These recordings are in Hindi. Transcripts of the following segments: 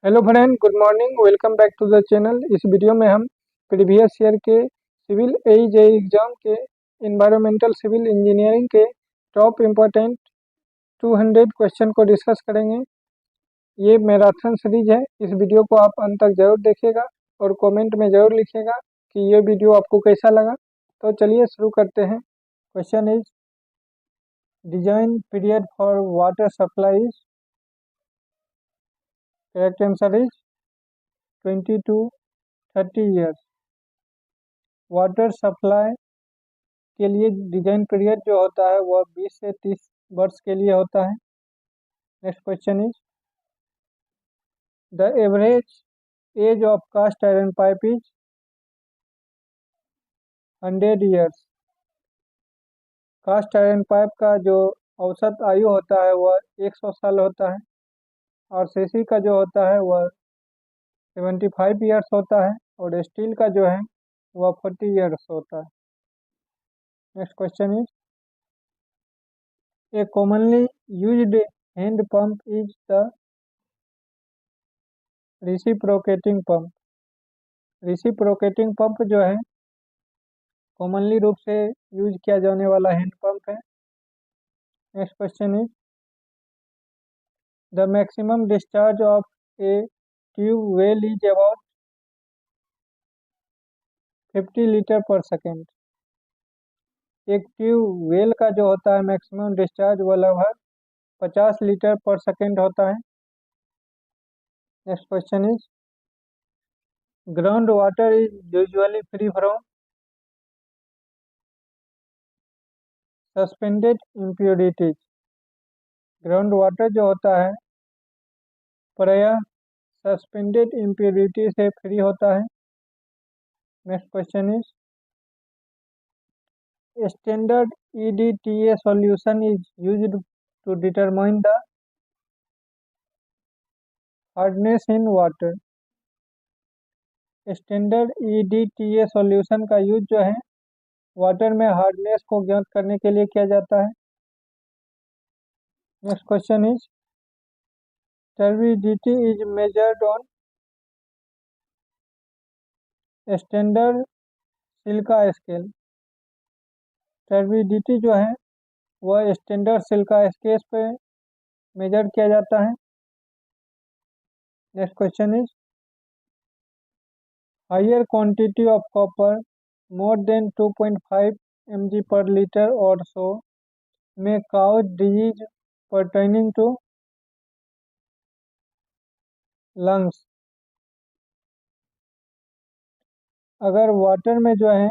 Hello friend, good morning. Welcome back to the channel. इस वीडियो में हम प्रीवियस ईयर के सिविल जेईई एग्जाम के इन्वायरमेंटल सिविल इंजीनियरिंग के टॉप इम्पोर्टेंट 200 क्वेश्चन को डिस्कस करेंगे। ये मैराथन सीरीज है। इस वीडियो को आप अंत तक जरूर देखिएगा और कमेंट में ज़रूर लिखिएगा कि ये वीडियो आपको कैसा लगा। तो चलिए शुरू करते हैं। Question is design period for water supply. Correct answer is 20 to 30 years. Water supply के लिए डिजाइन पीरियड जो होता है वह 20 से 30 वर्ष के लिए होता है। Next question is the average age of cast iron pipe is 100 years. Cast iron pipe का जो औसत आयु होता है वह 100 साल होता है और सीसी का जो होता है वह 75 ईयर्स होता है और स्टील का जो है वह 40 ईयर्स होता है। Next question is A commonly used hand pump is the reciprocating pump। reciprocating pump जो है कॉमनली रूप से यूज किया जाने वाला हैंड पंप है। Next question is the maximum discharge of A tube well is about 50 litre पर सेकेंड। एक ट्यूब वेल का जो होता है मैक्सिमम डिस्चार्ज वह लगभग 50 लीटर पर सेकेंड होता है। Next question is ground water is usually free from suspended impurities. Ground water जो होता है प्रायः सस्पेंडेड इम्प्योरिटी से फ्री होता है। Next question is standard EDTA solution is used to determine the hardness in water. Standard EDTA solution का यूज जो है वाटर में हार्डनेस को ज्ञात करने के लिए किया जाता है। Next question is turbidity is measured on standard silica scale. Turbidity जो है वह स्टैंडर्ड सिलिका स्केल पे मेजर किया जाता है। Next question is higher quantity of copper more than 2.5 mg per liter or so may cause disease pertaining to lungs। अगर वाटर में जो है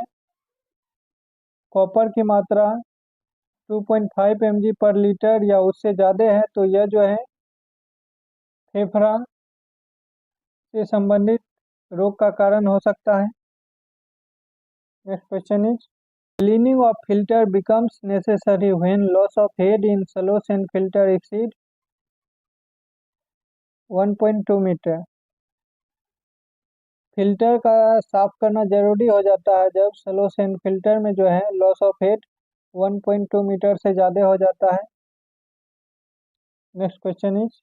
कॉपर की मात्रा 2.5 mg पर लीटर या उससे ज़्यादा है तो यह जो है फेफड़ा से संबंधित रोग का कारण हो सकता है। Next question is cleaning of filter becomes necessary when loss of head in slow sand filter exceed 1.2 metre. Filter का साफ करना जरूरी हो जाता है जब सलो सैंड फिल्टर में जो है लॉस ऑफ हेड 1.2 मीटर से ज़्यादा हो जाता है। Next question is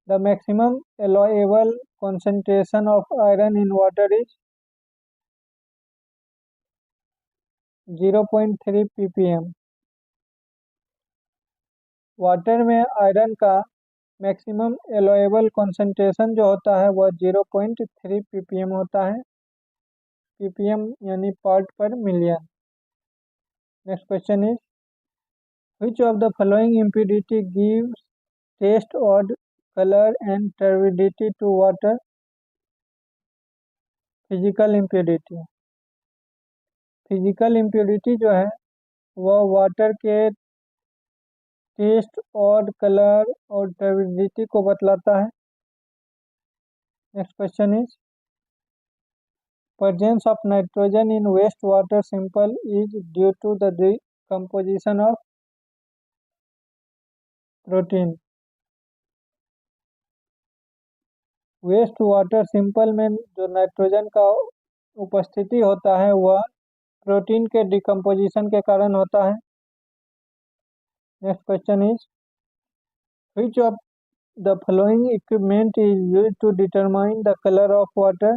the maximum allowable concentration of iron in water is 0.3 ppm। Water में आयरन का मैक्सिमम एलोएबल कंसंट्रेशन जो होता है वह 0.3 ppm होता है। ppm यानी part per million. Next question is which of the following impurity gives taste odd colour and turbidity to water. Physical impurity. Physical impurity जो है वह वाटर के टेस्ट और कलर और टर्बिडिटी को बतलाता है। Next question is presence of nitrogen in wastewater sample is due to the decomposition of protein। Waste water sample में जो नाइट्रोजन का उपस्थिति होता है वह प्रोटीन के डिकम्पोजिशन के कारण होता है। Next question is which of The following equipment is used to determine the color of water.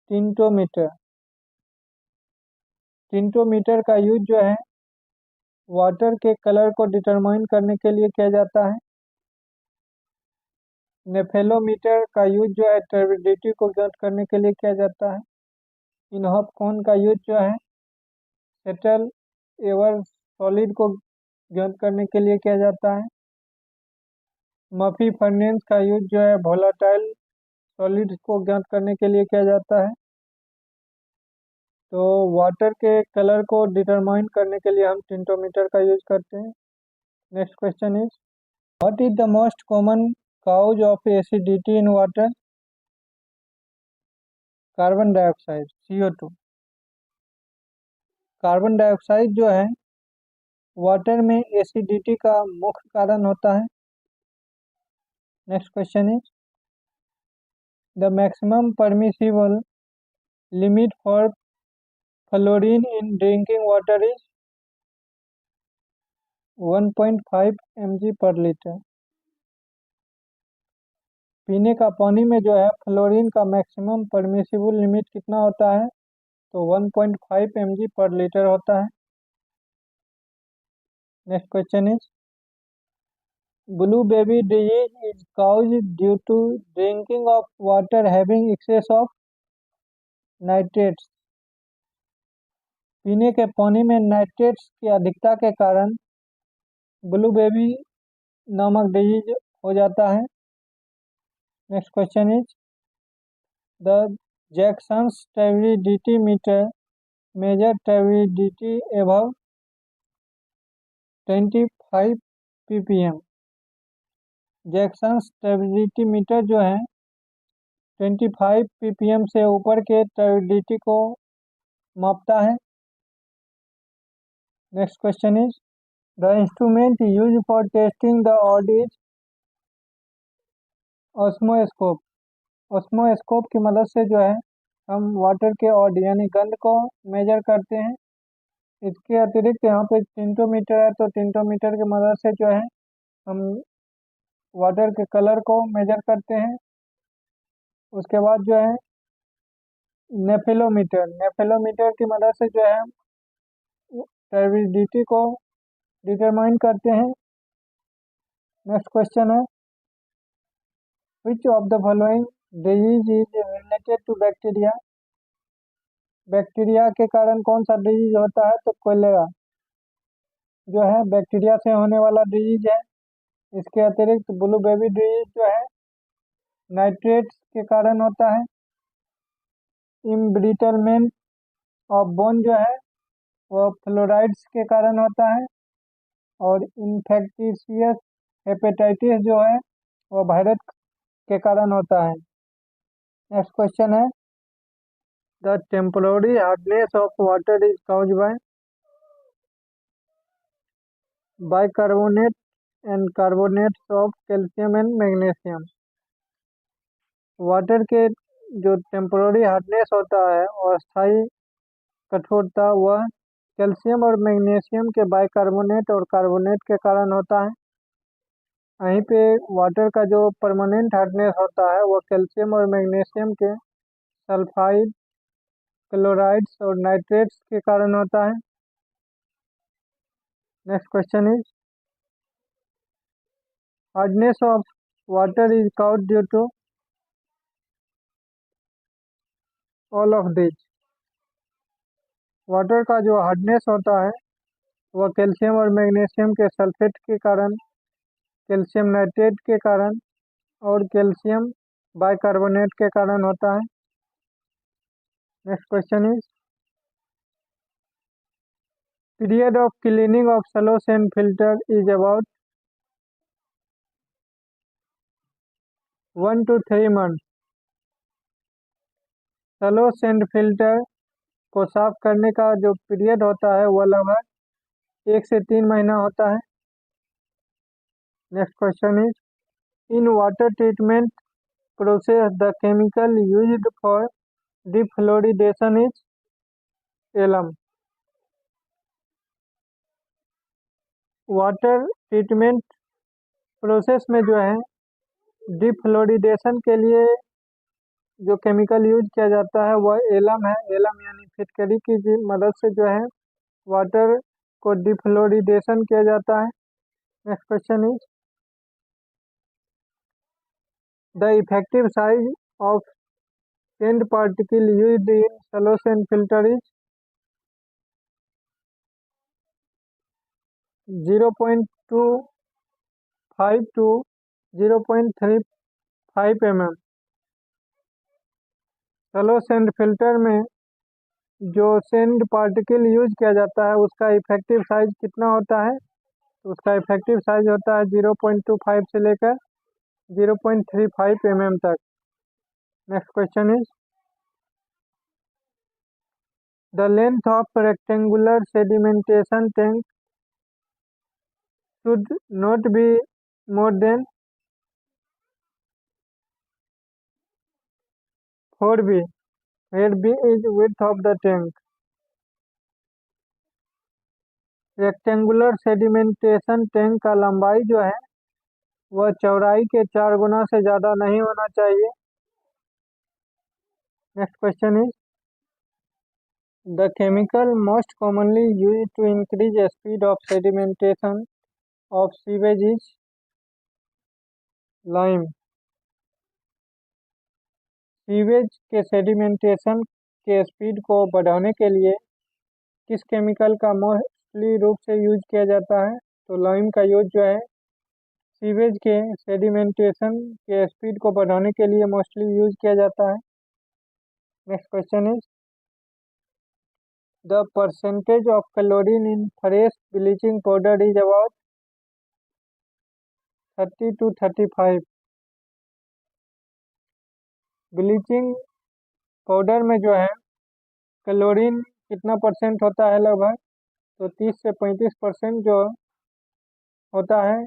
टिंटोमीटर। टिंटोमीटर का यूज जो है वाटर के कलर को डिटरमाइन करने के लिए किया जाता है। नेफेलोमीटर का यूज जो है टर्बिडिटी को ज्ञात करने के लिए किया जाता है। इनहॉफ कोन का यूज जो है सेटल एवर सॉलिड को ज्ञात करने के लिए किया जाता है। मफी फर्नेस का यूज जो है वोलाटाइल सॉलिड को ज्ञात करने के लिए किया जाता है। तो वाटर के कलर को डिटरमाइन करने के लिए हम टिंटोमीटर का यूज करते हैं। Next question is what is the most common cause of acidity in water? Carbon dioxide, CO2। Carbon dioxide जो है वाटर में एसिडिटी का मुख्य कारण होता है। Next question is the maximum permissible limit for fluorine in drinking water is 1.5 mg/L। पीने का पानी में जो है फ्लोरीन का मैक्सिमम परमिसिबल लिमिट कितना होता है? तो 1.5 mg/L होता है। Next question is blue baby disease is caused due to drinking of water having excess of nitrates. पीने के पानी में नाइट्रेट्स की अधिकता के कारण ब्लू बेबी नामक डिजीज हो जाता है। Next question is the Jackson's turbidity meter measure turbidity above 25 ppm। Jackson's turbidity meter जो है 25 ppm से ऊपर के टर्बिडिटी को मापता है। Next question is the instrument use for testing the odd is osmoscope. Osmoscope की मदद से जो है हम वाटर के ऑड यानी गंध को मेजर करते हैं। इसके अतिरिक्त यहाँ पे टिंटोमीटर है, तो टिंटोमीटर की मदद से जो है हम वाटर के कलर को मेजर करते हैं। उसके बाद जो है नेफेलोमीटर की मदद से जो है टर्बिडिटी को डिटरमाइन करते हैं। नेक्स्ट क्वेश्चन है which of the following disease is related to bacteria. Bacteria के कारण कौन सा डिजीज होता है? तो कोलेरा जो है बैक्टीरिया से होने वाला डिजीज है। इसके अतिरिक्त ब्लू बेबी डिजीज जो है नाइट्रेट्स के कारण होता है। इम्ब्रिटलमेंट ऑफ बोन जो है वो फ्लोराइड्स के कारण होता है। और इन्फेक्टिशियस हेपेटाइटिस जो है वो वायरस के कारण होता है। नेक्स्ट क्वेश्चन है the temporary hardness of water is caused bye bicarbonate and carbonates of calcium and magnesium. Water के जो टेम्पोररी हार्डनेस होता है और अस्थायी कठोरता वह कैल्शियम और मैग्नीशियम के बाइकार्बोनेट और कार्बोनेट के कारण होता है। वहीं पे वाटर का जो परमानेंट हार्डनेस होता है वह कैल्शियम और मैग्नीशियम के सल्फाइड, क्लोराइड्स और नाइट्रेट्स के कारण होता है। Next question is hardness of water is caused due to all of this. Water का जो हार्डनेस होता है वह कैल्शियम और मैग्नीशियम के सल्फेट के कारण, कैल्शियम नाइट्रेट के कारण और कैल्शियम बाइकार्बोनेट के कारण होता है। Next question is period of cleaning of Cello sand filter is about 1 to 3 months। Slow sand filter को साफ करने का जो पीरियड होता है वह लगभग 1 से 3 महीना होता है। Next question is in water treatment process the chemical used for defluoridation is alum. Water treatment process में जो है डिफ्लोरिडेशन के लिए जो केमिकल यूज किया जाता है वह एलम है। एलम यानी फिटकरी की मदद से जो है वाटर को डिफ्लोरिडेशन किया जाता है। Next question is the effective size of sand particle used in solution filter is 0.25 to 0.35 mm। चलो सेंड फिल्टर में जो सेंड पार्टिकल यूज किया जाता है उसका इफेक्टिव साइज कितना होता है? तो उसका इफेक्टिव साइज होता है 0.25 से लेकर 0.35 mm तक। Next question is the length of rectangular sedimentation tank should not be more than 4b where b is width of the tank। Rectangular sedimentation tank का लंबाई जो है वह चौड़ाई के 4 गुना से ज़्यादा नहीं होना चाहिए। Next question is the chemical most commonly use to increase speed of sedimentation of sewage is lime. Sewage के सेडिमेंटेशन के स्पीड को बढ़ाने के लिए किस केमिकल का मोस्टली रूप से यूज किया जाता है? तो लाइम का यूज जो है सीवेज के सेडिमेंटेशन के स्पीड को बढ़ाने के लिए मोस्टली यूज किया जाता है। Next question is the percentage of chlorine in fresh bleaching powder is about 30 to 35। Bleaching powder में जो है क्लोरीन कितना परसेंट होता है? लगभग तो 30 से 35% जो होता है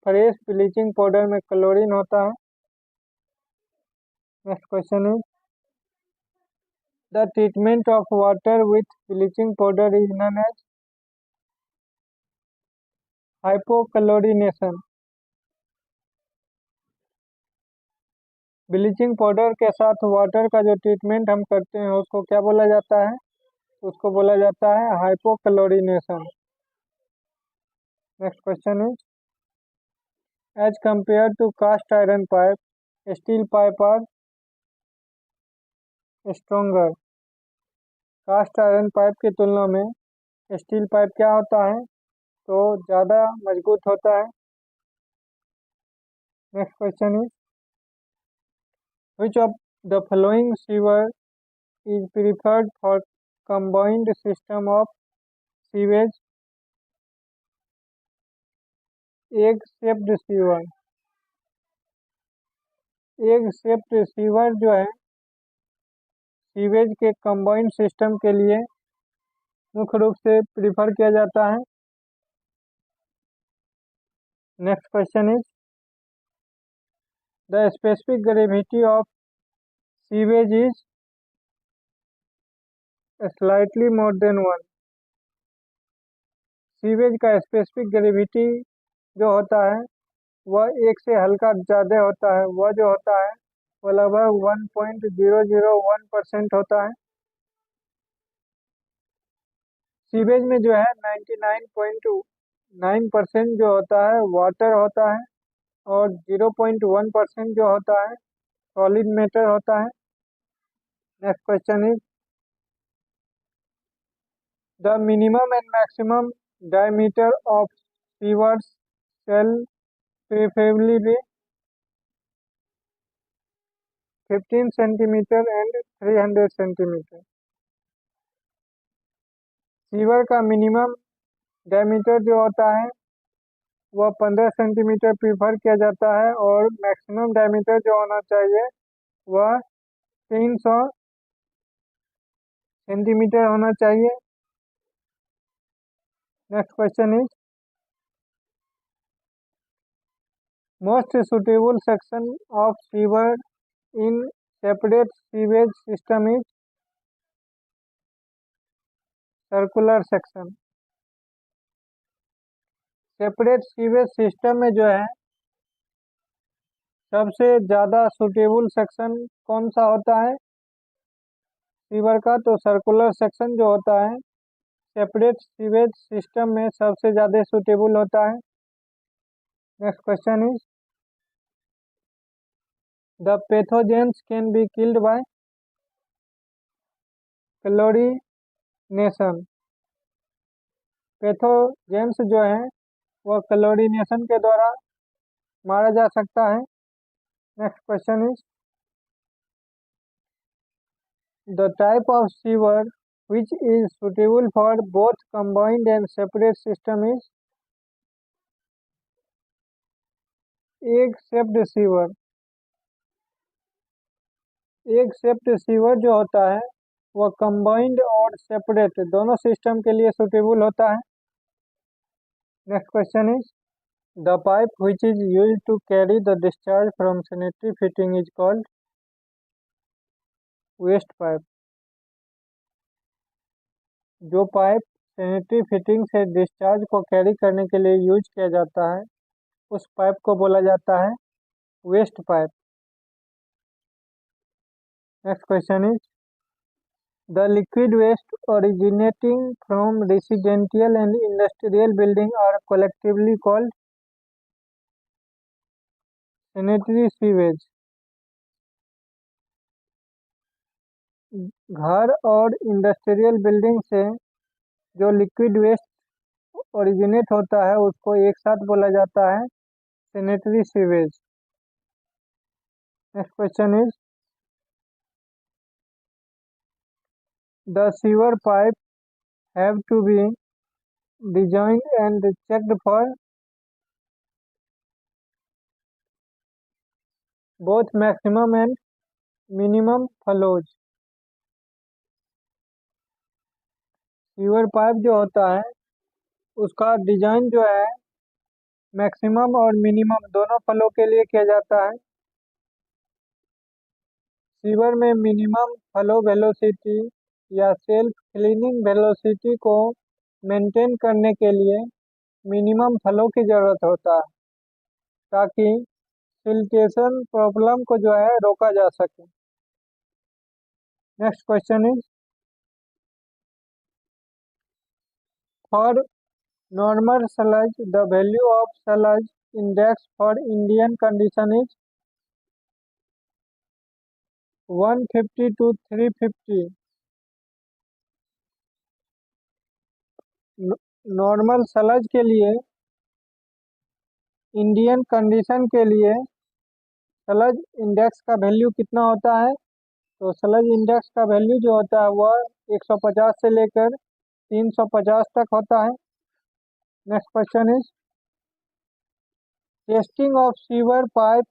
फ्रेश ब्लीचिंग पाउडर में क्लोरीन होता है। Next question is the treatment of water with bleaching powder is known as hypochlorination. Bleaching powder के साथ वाटर का जो ट्रीटमेंट हम करते हैं उसको क्या बोला जाता है? उसको बोला जाता है hypochlorination. Next question is as compare to cast iron pipe steel pipe are stronger. Cast iron pipe की तुलना में स्टील पाइप क्या होता है? तो ज़्यादा मजबूत होता है। Next question is which of the following sewer is preferred for combined system of sewage? Egg shaped sewer. Egg shaped sewer जो है सीवेज के कंबाइंड सिस्टम के लिए मुख्य रूप से प्रिफर किया जाता है। Next question is the specific gravity of sewage is slightly more than 1। Sewage का स्पेसिफिक ग्रेविटी जो होता है वह एक से हल्का ज़्यादा होता है। वह जो होता है वह लगभग 1.001% होता है। सीवेज में जो है 99.9% जो होता है वाटर होता है और 0.1% जो होता है सॉलिड मैटर होता है। Next question is the minimum and maximum diameter of sewers shall preferably be 15 centimetre and 300 centimetre. Sewer का मिनिमम डायमीटर जो होता है वह 15 सेंटीमीटर प्रीफर किया जाता है और मैक्सिमम डायमीटर जो होना चाहिए वह 300 सेंटीमीटर होना चाहिए। Next question is most suitable section of sewer in separate sewage system is circular section. Separate sewage system में जो है सबसे ज़्यादा सुटेबल सेक्शन कौन सा होता है सीवर का? तो सर्कुलर सेक्शन जो होता है सेपरेट सीवेज सिस्टम में सबसे ज़्यादा सुटेबल होता है। Next question is the pathogens can be killed by chlorination. Pathogens जो है वह क्लोरीनेशन के द्वारा मारा जा सकता है। Next question is the type of sewer which is suitable for both combined and separate system is egg shaped sewer. Egg shaped sewer जो होता है वह कंबाइंड और सेपरेट दोनों सिस्टम के लिए सुटेबल होता है। Next question is the pipe which is used to carry the discharge from sanitary fitting is called waste pipe. जो पाइप सैनिटरी फिटिंग से डिस्चार्ज को कैरी करने के लिए यूज किया जाता है उस पाइप को बोला जाता है waste pipe. Next question is the liquid waste originating from residential and industrial building are collectively called sanitary sewage। घर और इंडस्ट्रियल बिल्डिंग से जो लिक्विड वेस्ट ओरिजिनेट होता है उसको एक साथ बोला जाता है sanitary sewage. Next question is the sewer pipe have to be designed and checked for both maximum and minimum flows. Sewer pipe जो होता है उसका डिजाइन जो है मैक्सिमम और मिनिमम दोनों फ्लो के लिए किया जाता है। सीवर में मिनिमम फ्लो वेलोसिटी या सेल्फ क्लीनिंग वेलोसिटी को मेंटेन करने के लिए मिनिमम फ्लो की ज़रूरत होता है ताकि फिल्ट्रेशन प्रॉब्लम को जो है रोका जा सके। Next question is for normal sludge the value of sludge index for Indian condition is 150 to 350। Normal sludge के लिए इंडियन कंडीशन के लिए स्लज इंडेक्स का वैल्यू कितना होता है? तो स्लज इंडेक्स का वैल्यू जो होता है वह 150 से लेकर 350 तक होता है। Next question is testing of sewer pipe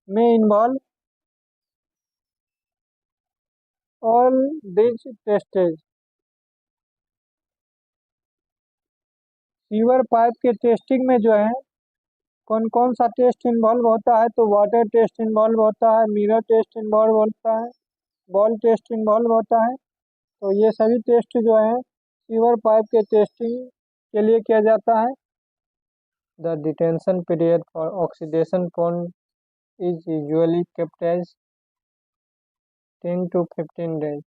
involve all ऑल दिस टेस्टेज। सीवर पाइप के टेस्टिंग में जो है कौन कौन सा टेस्ट इन्वॉल्व होता है? तो वाटर टेस्ट इन्वॉल्व होता है, मिरर टेस्ट इन्वॉल्व होता है, बॉल टेस्ट इन्वॉल्व होता है। तो ये सभी टेस्ट जो है सीवर पाइप के टेस्टिंग के लिए किया जाता है। The detention period for oxidation pond is usually kept as 10 to 15 days.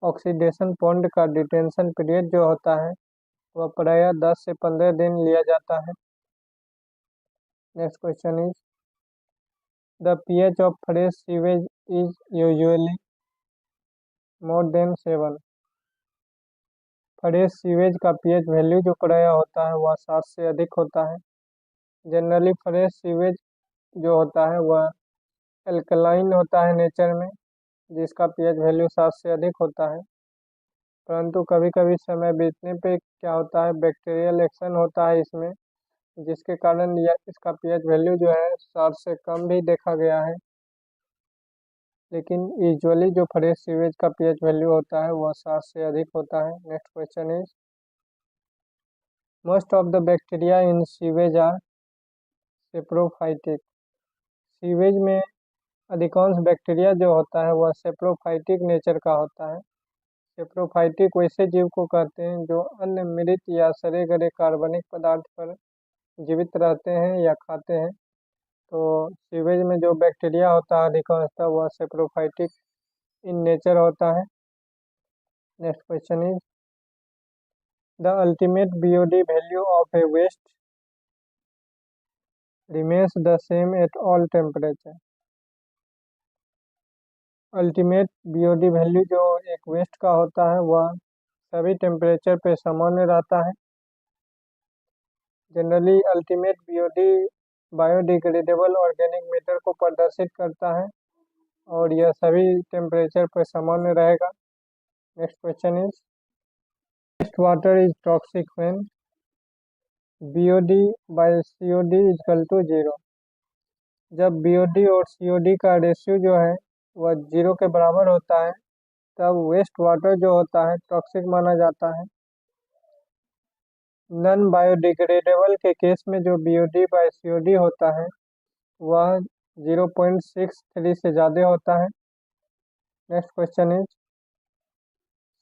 Oxidation pond का डिटेंशन पीरियड जो होता है वह प्रायः 10 से 15 दिन लिया जाता है। Next question is the pH of fresh sewage is usually more than 7। Fresh sewage का pH वैल्यू जो प्रायः होता है वह 7 से अधिक होता है। जनरली फ्रेश सीवेज जो होता है वह एल्कलाइन होता है नेचर में जिसका pH वैल्यू 7 से अधिक होता है। परंतु कभी कभी समय बीतने पे क्या होता है बैक्टीरियल एक्शन होता है इसमें जिसके कारण यह इसका pH वैल्यू जो है 7 से कम भी देखा गया है। लेकिन यूजुअली जो फ्रेश सीवेज का pH वैल्यू होता है वह 7 से अधिक होता है। Next question is most of the bacteria in sewage are saprophytic. Sewage में अधिकांश बैक्टीरिया जो होता है वह सेप्रोफाइटिक नेचर का होता है। सेप्रोफाइटिक वैसे जीव को कहते हैं जो अन्य मृत या सड़े गले कार्बनिक पदार्थ पर जीवित रहते हैं या खाते हैं। तो सीवेज में जो बैक्टीरिया होता है अधिकांशतः वह सेप्रोफाइटिक इन नेचर होता है। Next question is the ultimate BOD value of a waste remains the same at all temperature. Ultimate BOD value जो एक वेस्ट का होता है वह सभी टेम्परेचर पे सामान्य रहता है। Generally ultimate BOD biodegradable organic matter को प्रदर्शित करता है और यह सभी टेम्परेचर पर सामान्य रहेगा। Next question is waste water is toxic when BOD by COD equal to 0। जब बीओडी और सीओडी का रेशियो जो है वह 0 के बराबर होता है तब वेस्ट वाटर जो होता है टॉक्सिक माना जाता है। नॉन बायोडिग्रेडेबल के केस में जो बीओडी बाय सीओडी होता है वह 0.63 से ज़्यादा होता है। Next question is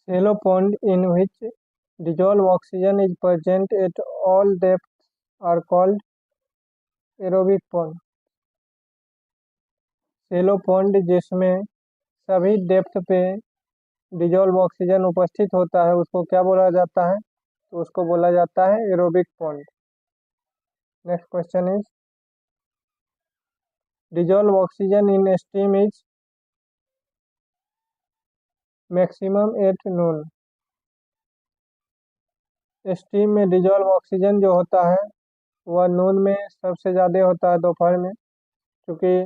shallow pond in which dissolved oxygen is present at all depths are called aerobic pond। shallow pond जिसमें सभी डेप्थ पे डिजॉल्व ऑक्सीजन उपस्थित होता है उसको क्या बोला जाता है? तो उसको बोला जाता है aerobic pond. Next question is dissolve oxygen in steam is maximum at noon. Steam में डिजॉल्व ऑक्सीजन जो होता है वह नून में सबसे ज़्यादा होता है दोपहर में, क्योंकि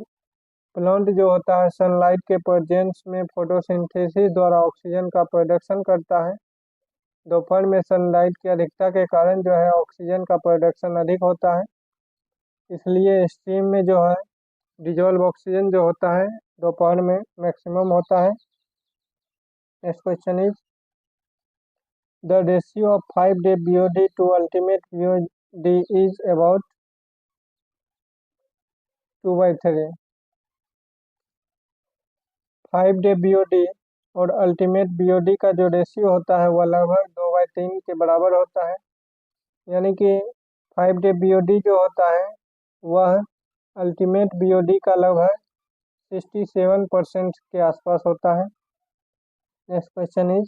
प्लांट जो होता है सनलाइट के प्रेजेंस में फोटोसिंथेसिस द्वारा ऑक्सीजन का प्रोडक्शन करता है। दोपहर में सनलाइट की अधिकता के कारण जो है ऑक्सीजन का प्रोडक्शन अधिक होता है, इसलिए स्टीम में जो है डिजॉल्व ऑक्सीजन जो होता है दोपहर में मैक्सिमम होता है। Next question is the ratio of 5-day BOD to ultimate BOD is about 2/3। 5-day BOD और अल्टीमेट BOD का जो रेशियो होता है वह लगभग 2/3 के बराबर होता है, यानी कि 5-day BOD जो होता है वह अल्टीमेट BOD का लगभग 67% के आसपास होता है। Next question is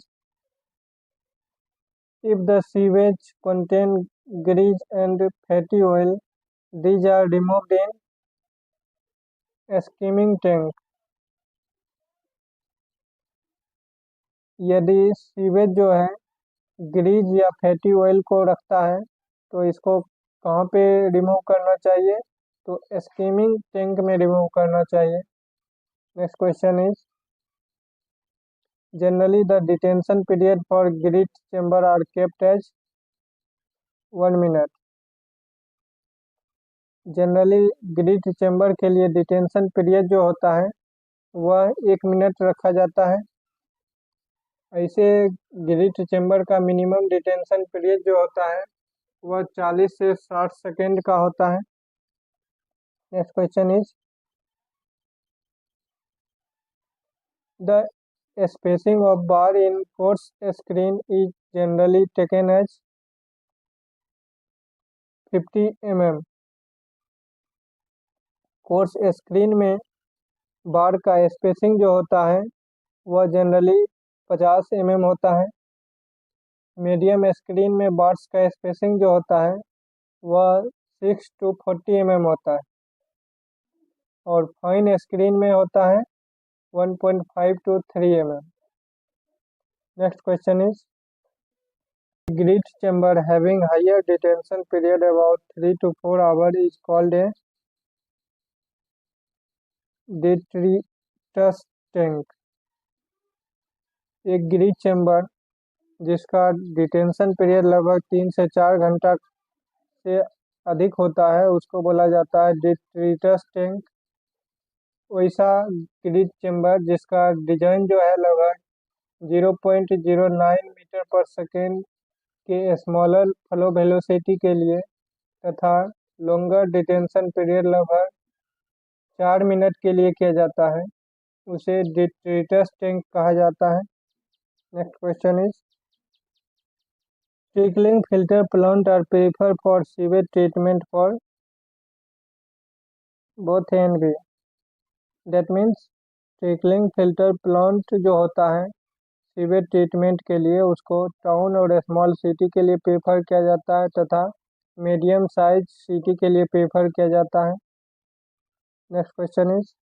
if the sewage contain grease and fatty oil, these are removed in skimming tank। यदि सीवेज जो है ग्रीज या फैटी ऑयल को रखता है तो इसको कहाँ पे रिमूव करना चाहिए? तो स्कीमिंग टैंक में रिमूव करना चाहिए। Next question is generally the detention period for grit chamber are kept as 1 minute. Generally grit chamber के लिए डिटेंशन पीरियड जो होता है वह 1 मिनट रखा जाता है। ऐसे ग्रीट चेम्बर का मिनिमम डिटेंशन पीरियड जो होता है वह 40 से 60 सेकेंड का होता है। Next question is the spacing of bar in course screen is generally taken as 50 mm। Course screen में बार का स्पेसिंग जो होता है वह जनरली 50 mm होता है। मीडियम स्क्रीन में बार्स का स्पेसिंग जो होता है वह 6 to 40 mm होता है और फाइन स्क्रीन में होता है 1.5 to 3 mm। Next question is grid chamber having higher detention period about 3 to 4 hours is called a detritus tank. एक ग्रिड चेम्बर जिसका डिटेंशन पीरियड लगभग 3 से 4 घंटा से अधिक होता है उसको बोला जाता है डिट्रिटस टैंक। वैसा ग्रिड चेम्बर जिसका डिजाइन जो है लगभग 0.09 मीटर पर सेकेंड के स्मॉलर फ्लो वेलोसिटी के लिए तथा लॉन्गर डिटेंशन पीरियड लगभग 4 मिनट के लिए किया जाता है उसे डिट्रिटस टैंक कहा जाता है। Next question is trickling filter plant are prefer for sewage treatment for both A and B. That means trickling filter plant जो होता है सीवेज ट्रीटमेंट के लिए, उसको टाउन और स्मॉल सिटी के लिए प्रेफर किया जाता है तथा मीडियम साइज सिटी के लिए प्रेफर किया जाता है। Next question is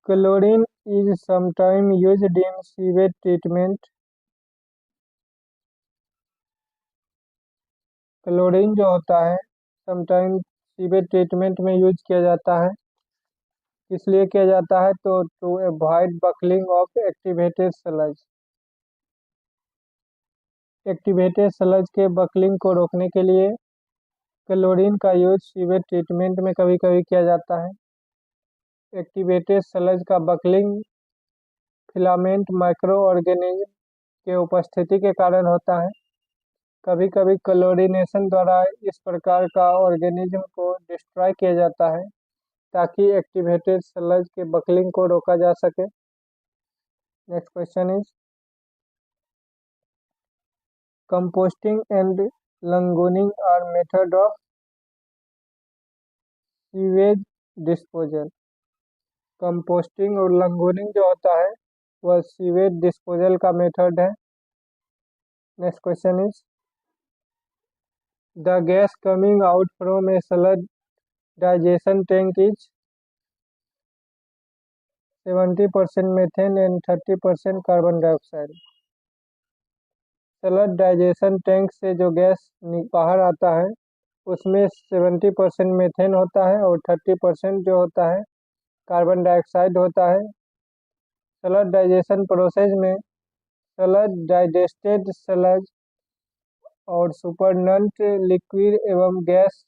chlorine is sometime used in sewage treatment. Chlorine जो होता है समटाइम सीवेज ट्रीटमेंट में यूज किया जाता है। किस लिए किया जाता है? तो to avoid buckling of activated sludge. Activated sludge के बकलिंग को रोकने के लिए क्लोरीन का यूज सीवेज ट्रीटमेंट में कभी कभी किया जाता है। एक्टिवेटेड स्लज का बकलिंग फिलामेंट माइक्रो ऑर्गेनिज्म के उपस्थिति के कारण होता है। कभी कभी क्लोरीनेशन द्वारा इस प्रकार का ऑर्गेनिज्म को डिस्ट्रॉय किया जाता है ताकि एक्टिवेटेड स्लज के बकलिंग को रोका जा सके। Next question is composting and lagooning are method of sewage disposal. Composting और लंगूनिंग जो होता है वह सीवेज डिस्पोजल का मेथड है। Next question is the gas coming out from a sludge digestion tank is 70% methane and 30% carbon dioxide. Sludge digestion tank से जो गैस बाहर आता है उसमें 70% मीथेन होता है और 30% जो होता है कार्बन डाइऑक्साइड होता है। स्लज डाइजेशन प्रोसेस में स्लज डाइजेस्टेड स्लज और सुपरनेंट लिक्विड एवं गैस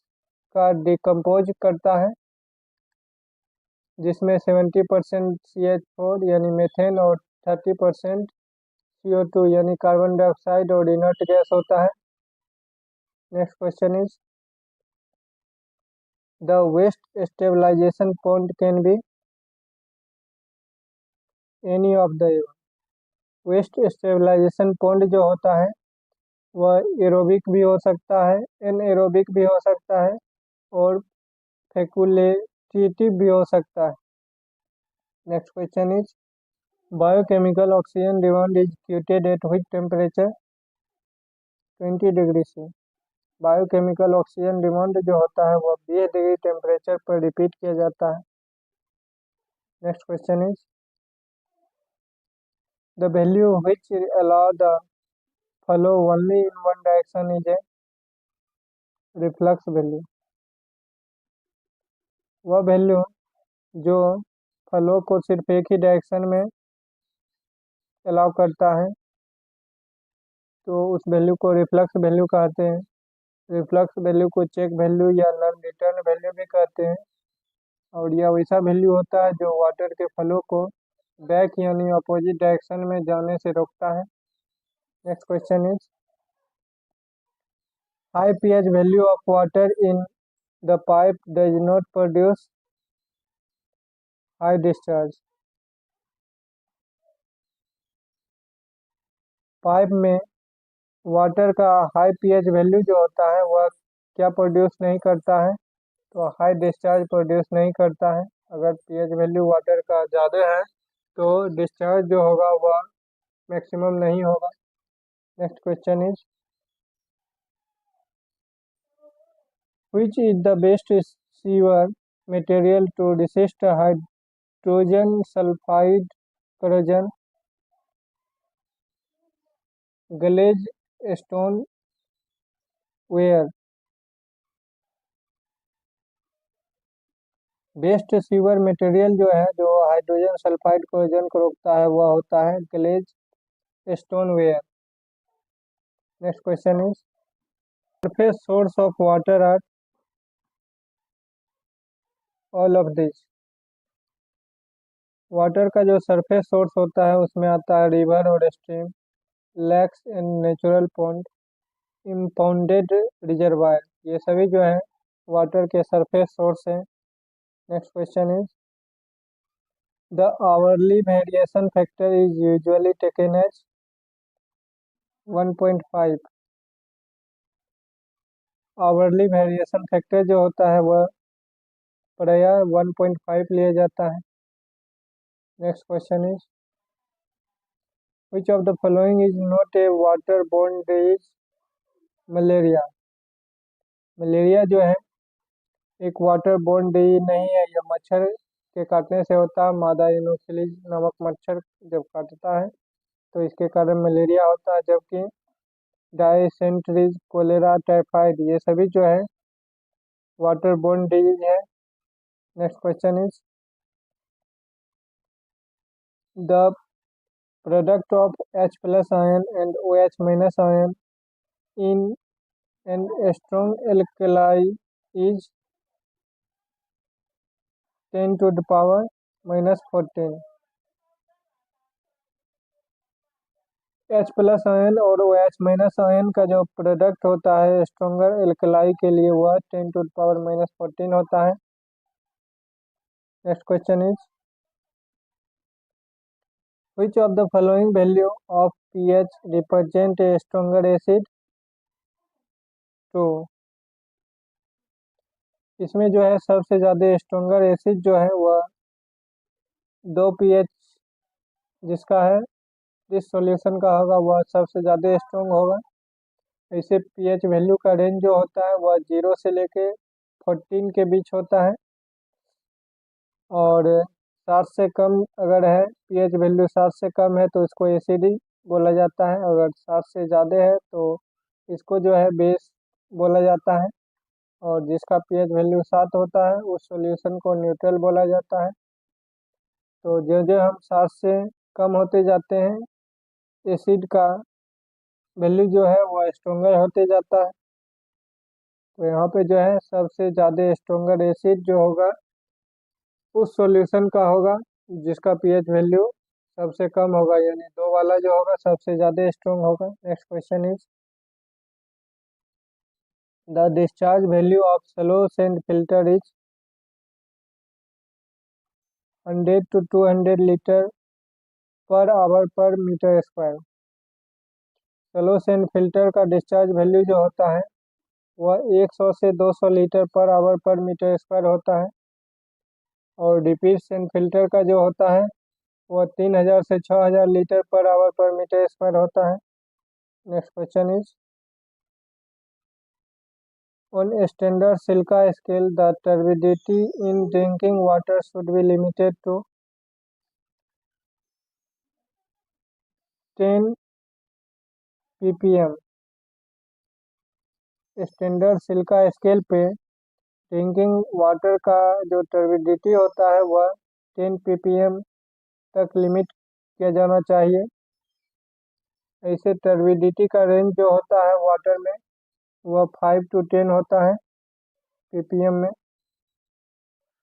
का डिकम्पोज करता है, जिसमें 70% CH4 यानी मीथेन और 30% CO2 यानी कार्बन डाइऑक्साइड और इनर्ट गैस होता है। Next question is the waste stabilisation point can be any of the waste stabilisation point जो होता है वह एरोबिक भी हो सकता है, एनएरोबिक भी हो सकता है और फैकुल्टेटिव भी हो सकता है। Next question is biochemical oxygen demand is quoted at which temperature? 20 degree C. Biochemical oxygen demand जो होता है वह 20 डिग्री टेम्परेचर पर रिपीट किया जाता है। Next question is the value which allow the flow only in one direction is a reflux value. वह वैल्यू जो फ्लो को सिर्फ एक ही डायरेक्शन में अलाउ करता है तो उस वैल्यू को रिफ्लक्स वैल्यू कहते हैं। रिफ्लक्स वैल्यू को चेक वैल्यू या नॉन रिटर्न वैल्यू भी कहते हैं और यह वैसा वैल्यू होता है जो वाटर के फ्लो को बैक यानी अपोजिट डायरेक्शन में जाने से रोकता है। Next question is high pH value of water in the pipe does not produce high discharge. Pipe में वाटर का हाई pH वैल्यू जो होता है वह क्या प्रोड्यूस नहीं करता है? तो हाई डिस्चार्ज प्रोड्यूस नहीं करता है। अगर pH वैल्यू वाटर का ज़्यादा है तो डिस्चार्ज जो होगा वह मैक्सिमम नहीं होगा। Next question is which is the best sewer material to resist hydrogen sulfide corrosion? Glaze stoneware. Best sewer material जो है जो हाइड्रोजन सल्फाइड कोरोजन को रोकता है वह होता है glaze stoneware. Next question is surface source of water are all of this. Water का जो सरफेस सोर्स होता है उसमें आता है रिवर और stream, lakes and natural pond, impounded reservoir. ये सभी जो है वाटर के सरफेस सोर्स हैं। Next question is the hourly variation factor is usually taken as 1.5। Hourly variation factor जो होता है वह प्रायः 1.5 लिया जाता है। Next question is which of the following is not a water borne disease? Malaria. Malaria जो है एक वाटर बोर्न डिजीज नहीं है, यह मच्छर के काटने से होता है। मादा एनोफिलीज नामक मच्छर जब काटता है तो इसके कारण मलेरिया होता है, जबकि डायसेंट्री, कोलेरा, टाइफाइड ये सभी जो है वाटर बोर्न डिजीज है। Next question is the product of H plus ion and OH minus ion in an strong alkali is 10 to the power minus 14। H plus ion और OH माइनस आयन का जो प्रोडक्ट होता है स्ट्रोंगर एल्कलाई के लिए वह 10 टू द पावर माइनस 14 होता है। Next question is which of the following value of pH represent a stronger acid? तो इसमें जो है सबसे ज़्यादा स्ट्रोंगर एसिड जो है वह 2 pH जिसका है इस सॉल्यूशन का होगा वह सबसे ज़्यादा स्ट्रोंग होगा। ऐसे pH वैल्यू का रेंज जो होता है वह 0 से लेके 14 के बीच होता है, और 7 से कम अगर है pH वैल्यू 7 से कम है तो इसको एसिडिक बोला जाता है। अगर 7 से ज़्यादा है तो इसको जो है बेस बोला जाता है, और जिसका pH वैल्यू 7 होता है उस सॉल्यूशन को न्यूट्रल बोला जाता है। तो जो जो हम 7 से कम होते जाते हैं एसिड का वैल्यू जो है वह स्ट्रोंगर होते जाता है। तो यहाँ पे जो है सबसे ज़्यादा स्ट्रोंगर एसिड जो होगा उस सॉल्यूशन का होगा जिसका pH वैल्यू सबसे कम होगा, यानी 2 वाला जो होगा सबसे ज़्यादा स्ट्रोंग होगा। Next question is the discharge value of slow sand filter is 100 to 200 litre per hour per metre square. Slow sand filter का डिस्चार्ज वैल्यू जो होता है वह 100 से 200 litre per hour per metre square होता है, और रिपीट सेंड फिल्टर का जो होता है वह 3000 से 6000 litre per hour per metre square होता है। Next question is on standard silica scale the turbidity in drinking water should be limited to 10 ppm। Standard silica scale पे ड्रिंकिंग वाटर का जो टर्बिडिटी होता है वह 10 ppm तक लिमिट किया जाना चाहिए। ऐसे टर्बिडिटी का रेंज जो होता है वाटर में वह 5 to 10 होता है ppm में।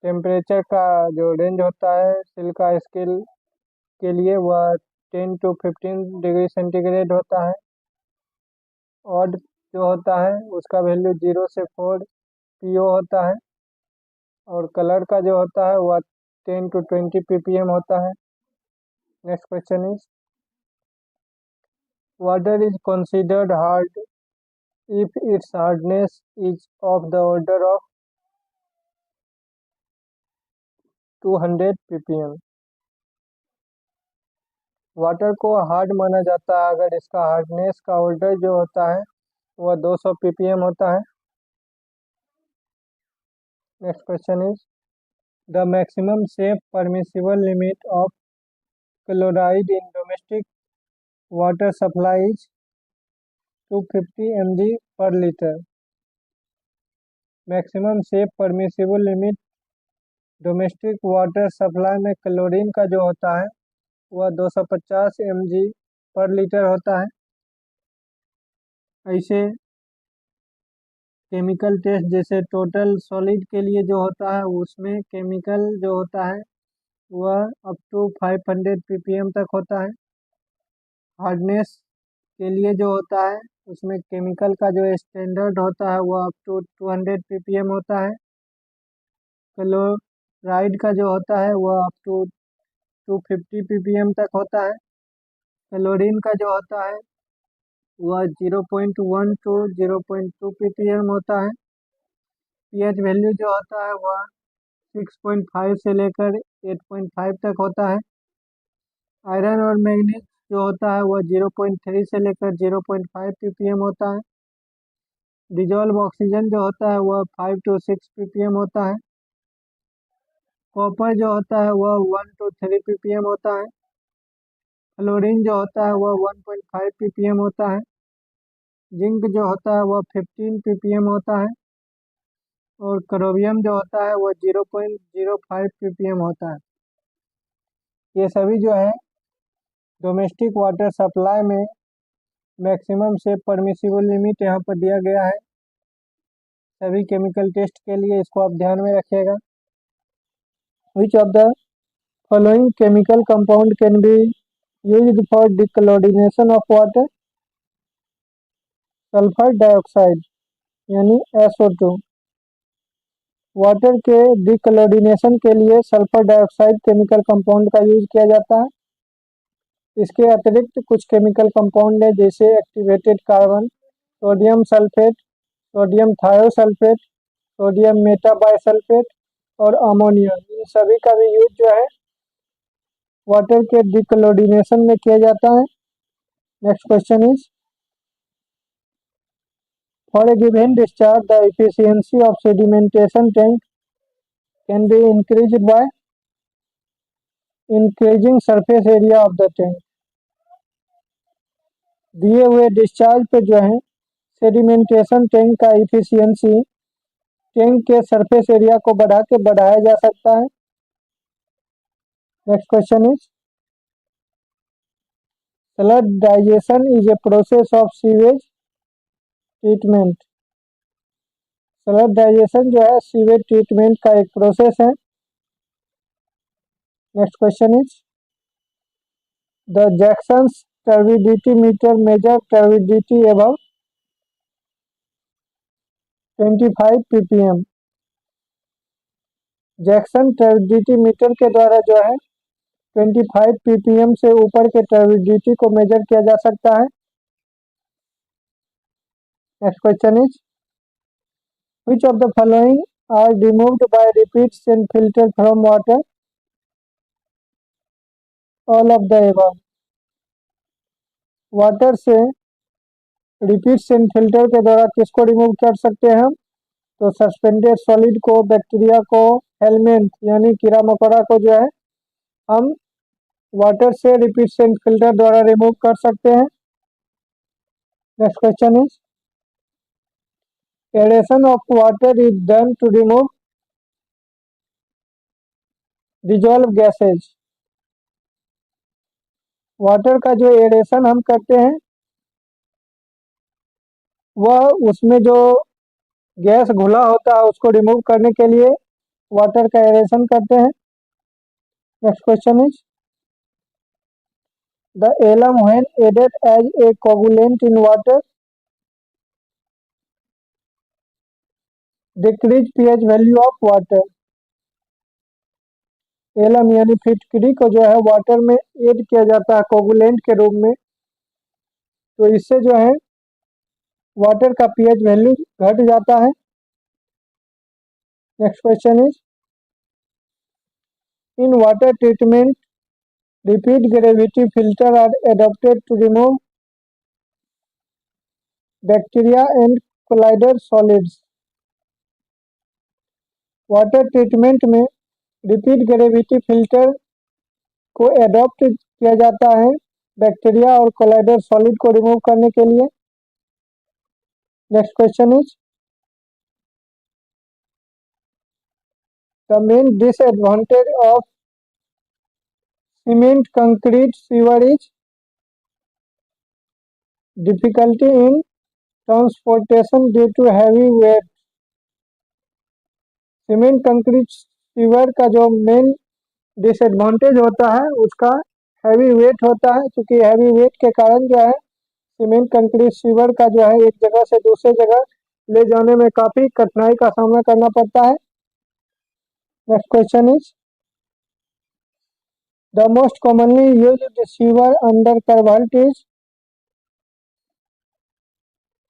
टेम्परेचर का जो रेंज होता है सिलिका स्केल के लिए वह 10 to 15 डिग्री सेंटीग्रेड होता है। ऑड जो होता है उसका वैल्यू 0 से 4 PO होता है, और कलर का जो होता है वह 10 to 20 ppm होता है। Next question is water is considered hard if its hardness is of the order of 200 ppm। Water को हार्ड माना जाता है अगर इसका हार्डनेस का ऑर्डर जो होता है वह 200 ppm होता है। Next question is the maximum safe permissible limit of chloride in domestic water supply is 250 mg पर litre. Maximum safe permissible limit domestic water supply में क्लोरीन का जो होता है वह 250 mg पर लीटर होता है। ऐसे केमिकल टेस्ट जैसे टोटल सॉलिड के लिए जो होता है उसमें केमिकल जो होता है वह अप टू 500 ppm तक होता है। हार्डनेस के लिए जो होता है उसमें केमिकल का जो स्टैंडर्ड होता है वह अप टू 200 ppm होता है। क्लोराइड का जो होता है वह अप टू 250 ppm तक होता है। क्लोरीन का जो होता है वह 0.1 to 0.2 ppm होता है। pH वैल्यू जो होता है वह 6.5 से लेकर 8.5 तक होता है। आयरन और मैग्नीज जो होता है वह 0.3 से लेकर 0.5 ppm होता है। डिजॉल्व ऑक्सीजन जो होता है वह 5 to 6 ppm होता है। कॉपर जो होता है वह 1 to 3 ppm होता है। फ्लोरीन जो होता है वह 1.5 ppm होता है। जिंक जो होता है वह 15 ppm होता है। और क्रोमियम जो होता है वह 0.05 ppm होता है। ये सभी जो है डोमेस्टिक वाटर सप्लाई में मैक्सिमम से परमिसिबल लिमिट यहाँ पर दिया गया है। सभी केमिकल टेस्ट के लिए इसको आप ध्यान में रखिएगा। Which of the following chemical compound can be used for dechlorination of water? Sulphur dioxide यानी SO2। वाटर के डिक्लोरिनेशन के लिए सल्फर डाइऑक्साइड केमिकल कंपाउंड का यूज किया जाता है। इसके अतिरिक्त कुछ केमिकल कंपाउंड है जैसे activated carbon, sodium sulphate, sodium thiosulphate, sodium metabisulphite और अमोनिया। इन सभी का भी यूज जो है वाटर के डिक्लोरिनेशन में किया जाता है। Next question is for a given discharge the efficiency of sedimentation tank can be increased by increasing surface area of the tank. दिए हुए डिस्चार्ज पे जो है सेडिमेंटेशन टैंक का इफिशियंसी टैंक के सरफेस एरिया को बढ़ा के बढ़ाया जा सकता है। Next question is solidization is a process of sewage treatment. Solidization जो है सीवेज ट्रीटमेंट का एक प्रोसेस है। Next question is the Jackson's turbidity meter measure turbidity above 25 ppm। Jackson turbidity meter के द्वारा जो है 25 ppm से ऊपर के टर्बिडिटी को मेजर किया जा सकता है। Next question is which of the following are removed by rapid इन filter from water? All of the above. Water से रिपीट्स इन फिल्टर के द्वारा किसको रिमूव कर सकते हैं हम? तो सस्पेंडेड सॉलिड को, बैक्टीरिया को, हेलमेंट यानी कीड़ा मकोड़ा को जो है हम वाटर से रिपीट्स इन फिल्टर द्वारा रिमूव कर सकते हैं। Next question is aeration of water is done to remove dissolve gases. Water का जो एरेशन हम करते हैं वह उसमें जो गैस घुला होता है उसको रिमूव करने के लिए वाटर का एरेशन करते हैं। Next question is the alum when added as a coagulant in water decrease pH value of water। Alum यानी फिटकरी को जो है वाटर में ऐड किया जाता है कोगुलेंट के रूप में, तो इससे जो है वाटर का पीएच वैल्यू घट जाता है। Next question is in water treatment rapid gravity filter are adopted to remove bacteria and colloidal solids. Water treatment में रिपीट ग्रेविटी फिल्टर को एडॉप्ट किया जाता है बैक्टीरिया और कोलाइडर सॉलिड को रिमूव करने के लिए। Next question is the main disadvantage of cement concrete sewer is difficulty in transportation due to heavy weight. Cement concrete sewer का जो मेन डिसएडवांटेज होता है उसका हैवी वेट होता है, क्योंकि हैवी वेट के कारण जो है सीमेंट कंक्रीट सीवर का जो है एक जगह से दूसरे जगह ले जाने में काफ़ी कठिनाई का सामना करना पड़ता है। Next question is the most commonly used sewer under culvert is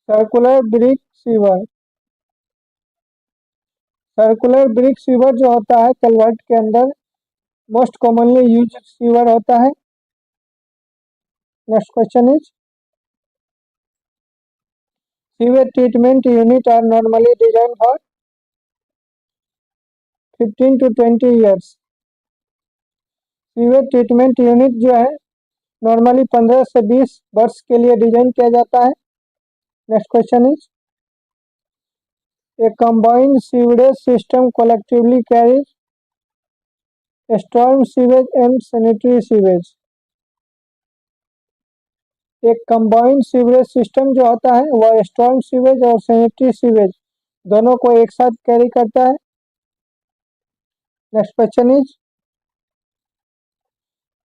circular brick sewer. Circular brick sewer जो होता है कलवर्ट के अंदर मोस्ट कॉमनली यूज सीवर होता है। Next question is sewer treatment unit are normally design for 15 to 20 years. Sewer treatment unit जो है नॉर्मली 15 से 20 वर्ष के लिए डिजाइन किया जाता है। Next question is a combined sewerage system collectively carries storm sewage and sanitary sewage. एक कंबाइंड सीवरेज सिस्टम जो होता है वह स्टॉर्म सीवेज और सैनिटरी सीवेज दोनों को एक साथ कैरी करता है। Next question is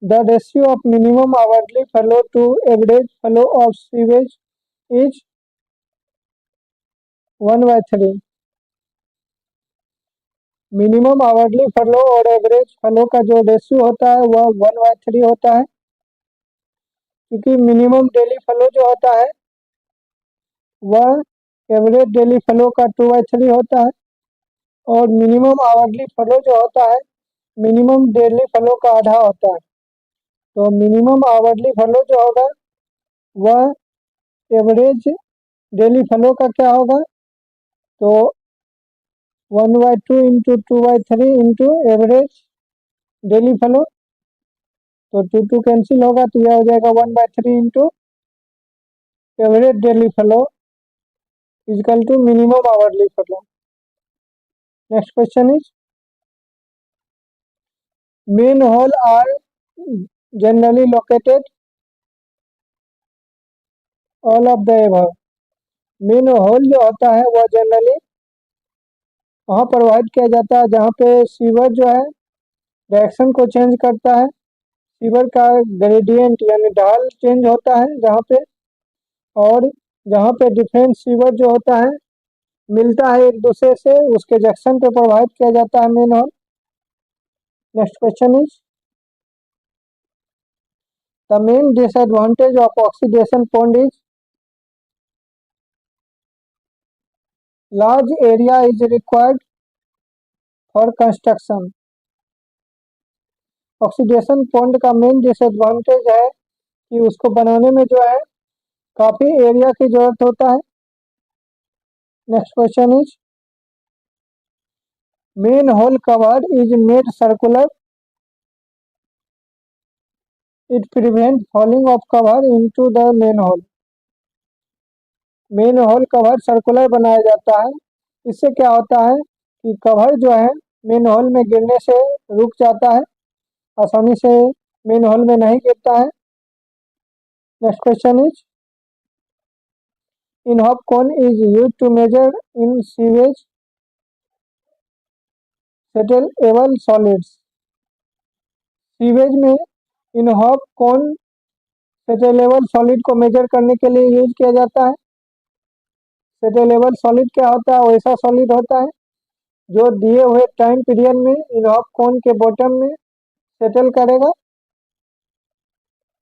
the ratio of minimum hourly flow to average flow of sewage is 1/3। Minimum hourly flow और एवरेज फ्लो का जो रेशियो होता है वह 1/3 होता है, क्योंकि मिनिमम डेली फ्लो जो होता है वह एवरेज डेली फ्लो का 2/3 होता है और मिनिमम आवरली फ्लो जो होता है मिनिमम डेली फ्लो का आधा होता है। तो मिनिमम आवरली फ्लो जो होगा वह एवरेज डेली फ्लो का क्या होगा, तो 1/2 into 2/3 into average daily flow, तो 2 कैंसिल होगा तो यह हो जाएगा 1/3 into average daily flow equal to minimum hourly flow. Next question is manhole are generally located all of the above. Manhole जो होता है वह जनरली वहाँ प्रोवाइड किया जाता है जहाँ पे सीवर जो है डायरेक्शन को चेंज करता है, सीवर का ग्रेडियंट यानी ढाल चेंज होता है जहाँ पे, और जहाँ पे डिफरेंट सीवर जो होता है मिलता है एक दूसरे से उसके जंक्शन पे प्रोवाइड किया जाता है main whole. Next question is the main disadvantage of oxidation pond is large area is required for construction. Oxidation pond का मेन डिसएडवांटेज है कि उसको बनाने में जो है काफी एरिया की जरूरत होता है। Next question is main whole cover is made circular, it prevent falling of cover into the main whole. Main whole cover circular बनाया जाता है, इससे क्या होता है कि कवर जो है मेन होल में गिरने से रुक जाता है, आसानी से मेन होल में नहीं गिरता है। Next question is Imhoff cone is use to measure in sewage settleable solids. Sewage में Imhoff cone settleable solid को मेजर करने के लिए यूज किया जाता है। सेटलेबल सॉलिड क्या होता है, वैसा सॉलिड होता है जो दिए हुए टाइम पीरियड में इन हॉप कोन के बॉटम में सेटल करेगा।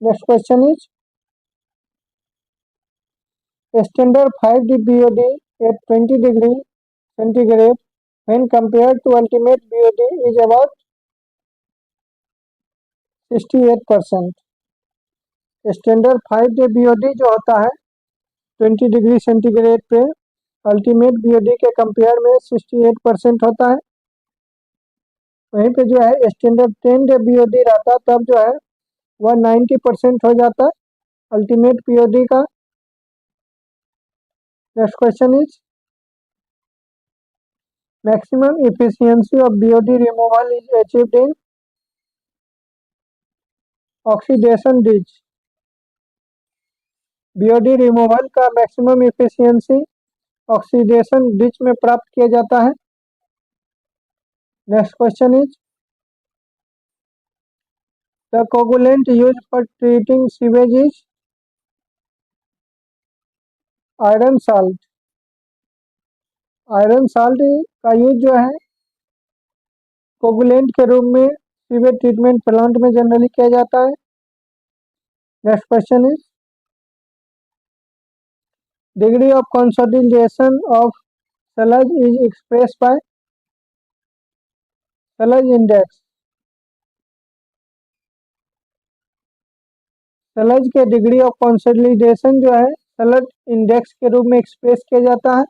Next question is standard 5D BOD at 20 degree centigrade when compared to ultimate BOD is about 68%। Standard 5D BOD जो होता है 20 डिग्री सेंटीग्रेड पे अल्टीमेट BOD के कंपेयर में 68% होता है। वहीं पे जो है स्टैंडर्ड 10 डे BOD रहता तब जो है वह 90% हो जाता है अल्टीमेट BOD का। Next question is maximum efficiency of BOD removal is achieved in oxidation ditch. BOD removal का मैक्सिमम इफिशियंसी ऑक्सीडेशन डिच में प्राप्त किया जाता है। Next question is the coagulant use for treating sewage is iron salt. Iron salt का यूज जो है कोगुलेंट के रूप में सीवेज ट्रीटमेंट प्लांट में जनरली किया जाता है। Next question is degree of consolidation of sludge is express bye सलज index, सलज के डिग्री ऑफ कंसोलिडेशन जो है सलज इंडेक्स के रूप में एक्सप्रेस किया जाता है।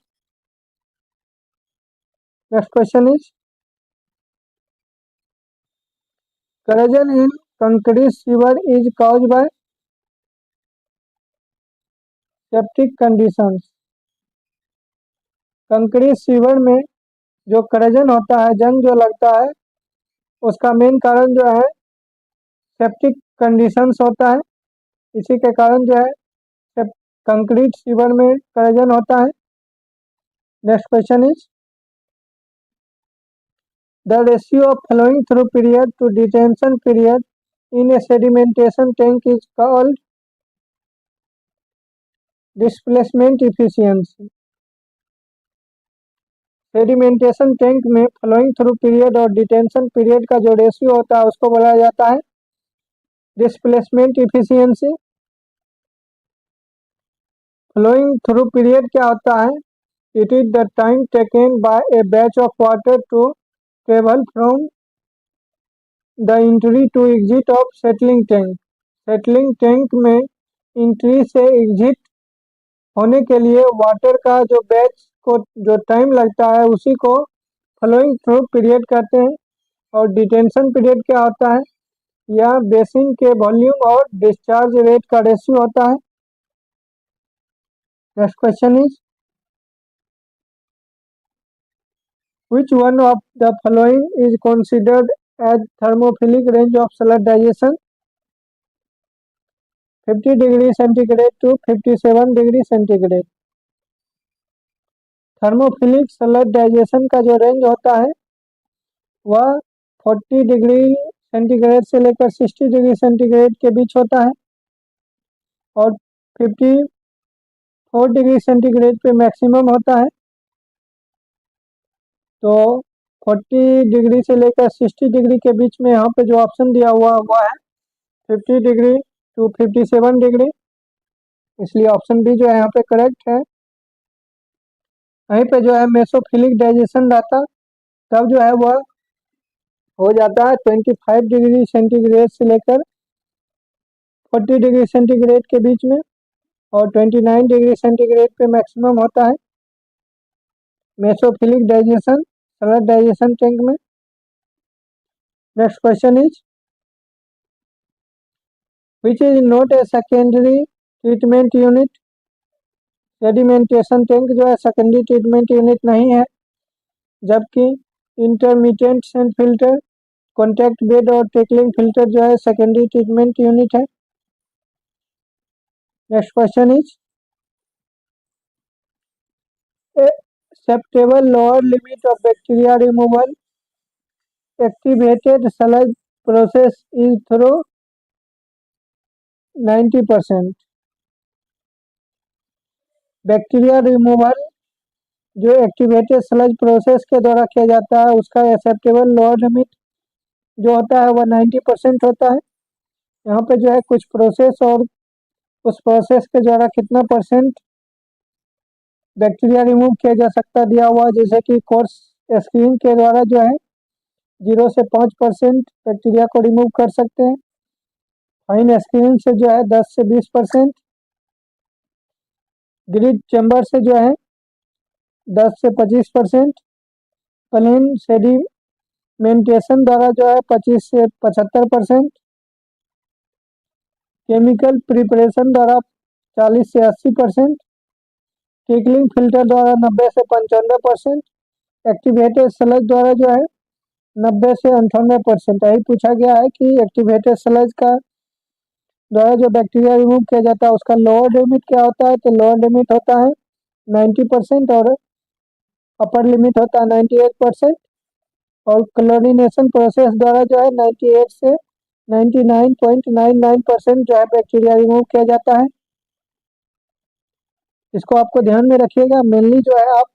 Next question is corrosion in concrete sewer is caused by septic conditions. Concrete sewer में जो corrosion होता है, जंग जो लगता है, उसका मेन कारण जो है सेप्टिक कंडीशंस होता है। इसी के कारण जो है कंक्रीट सीवर में corrosion होता है। Next question is the ratio of flowing through period to detention period in a sedimentation tank is called displacement efficiency। Sedimentation tank में फ्लोइंग थ्रू पीरियड और डिटेंशन पीरियड का जो रेशियो होता है उसको बोला जाता है displacement efficiency. Flowing through period क्या होता है? It is the time taken by a batch of water to travel from the entry to exit of settling tank. Settling tank में एंट्री से एग्जिट होने के लिए वाटर का जो बैच को जो टाइम लगता है उसी को फ्लोइंग थ्रू पीरियड कहते हैं। और डिटेंशन पीरियड क्या होता है? यह बेसिन के वॉल्यूम और डिस्चार्ज रेट का रेशियो होता है। Next question is which one of the following is considered as thermophilic range of sludge digestion? 50 degree centigrade to 57 degree centigrade. Thermophilic sludge digestion का जो रेंज होता है वह 40 डिग्री सेंटीग्रेड से लेकर 60 डिग्री सेंटीग्रेड के बीच होता है और 54 डिग्री सेंटीग्रेड पे मैक्सिमम होता है। तो 40 डिग्री से लेकर 60 डिग्री के बीच में यहाँ पे जो ऑप्शन दिया हुआ हुआ है 50 डिग्री टू 57 डिग्री, इसलिए ऑप्शन बी जो है यहाँ पे करेक्ट है। वहीं पे जो है मेसोफिलिक डाइजेशन रहता तब जो है वह हो जाता है 25 डिग्री सेंटीग्रेड से लेकर 40 डिग्री सेंटीग्रेड के बीच में और 29 डिग्री सेंटीग्रेड पे मैक्सिमम होता है mesophilic digestion sludge digestion tank में। Next question is which is not a secondary treatment unit. Sedimentation tank जो है सेकेंडरी ट्रीटमेंट यूनिट नहीं है, जबकि intermediate sand filter, contact bed और टैकलिंग फिल्टर जो है सेकेंडरी ट्रीटमेंट यूनिट है। Next question is acceptable lower limit of bacteria removal activated sludge process is through 90%। Bacteria removal जो एक्टिवेटेड स्लज प्रोसेस के द्वारा किया जाता है उसका एक्सेप्टेबल लोअर लिमिट जो होता है वह 90% होता है। यहाँ पे जो है कुछ प्रोसेस और उस प्रोसेस के द्वारा कितना परसेंट बैक्टीरिया रिमूव किया जा सकता दिया हुआ, जैसे कि कोर्स स्क्रीन के द्वारा जो है 0 से 5% बैक्टीरिया को रिमूव कर सकते हैं। फाइन स्क्रीन से जो है 10 से 20%, ग्रिड चैम्बर से जो है 10 से 25%, प्लेन सेडिमेंटेशन द्वारा जो है 25 से 75%, केमिकल प्रिपरेशन द्वारा 40 से 80%, टिकलिंग फिल्टर द्वारा 90 से 95%, एक्टिवेटेड स्लज द्वारा जो है 90 से 98%। यही पूछा गया है कि एक्टिवेटेड स्लज का द्वारा जो बैक्टीरिया रिमूव किया जाता है उसका लोअर लिमिट क्या होता है? तो लोअर लिमिट होता है 90% और अपर लिमिट होता है 98%। और क्लोरीनेशन प्रोसेस द्वारा जो है 98 से 99.99% जो है बैक्टीरिया रिमूव किया जाता है। इसको आपको ध्यान में रखिएगा। मेनली जो है आप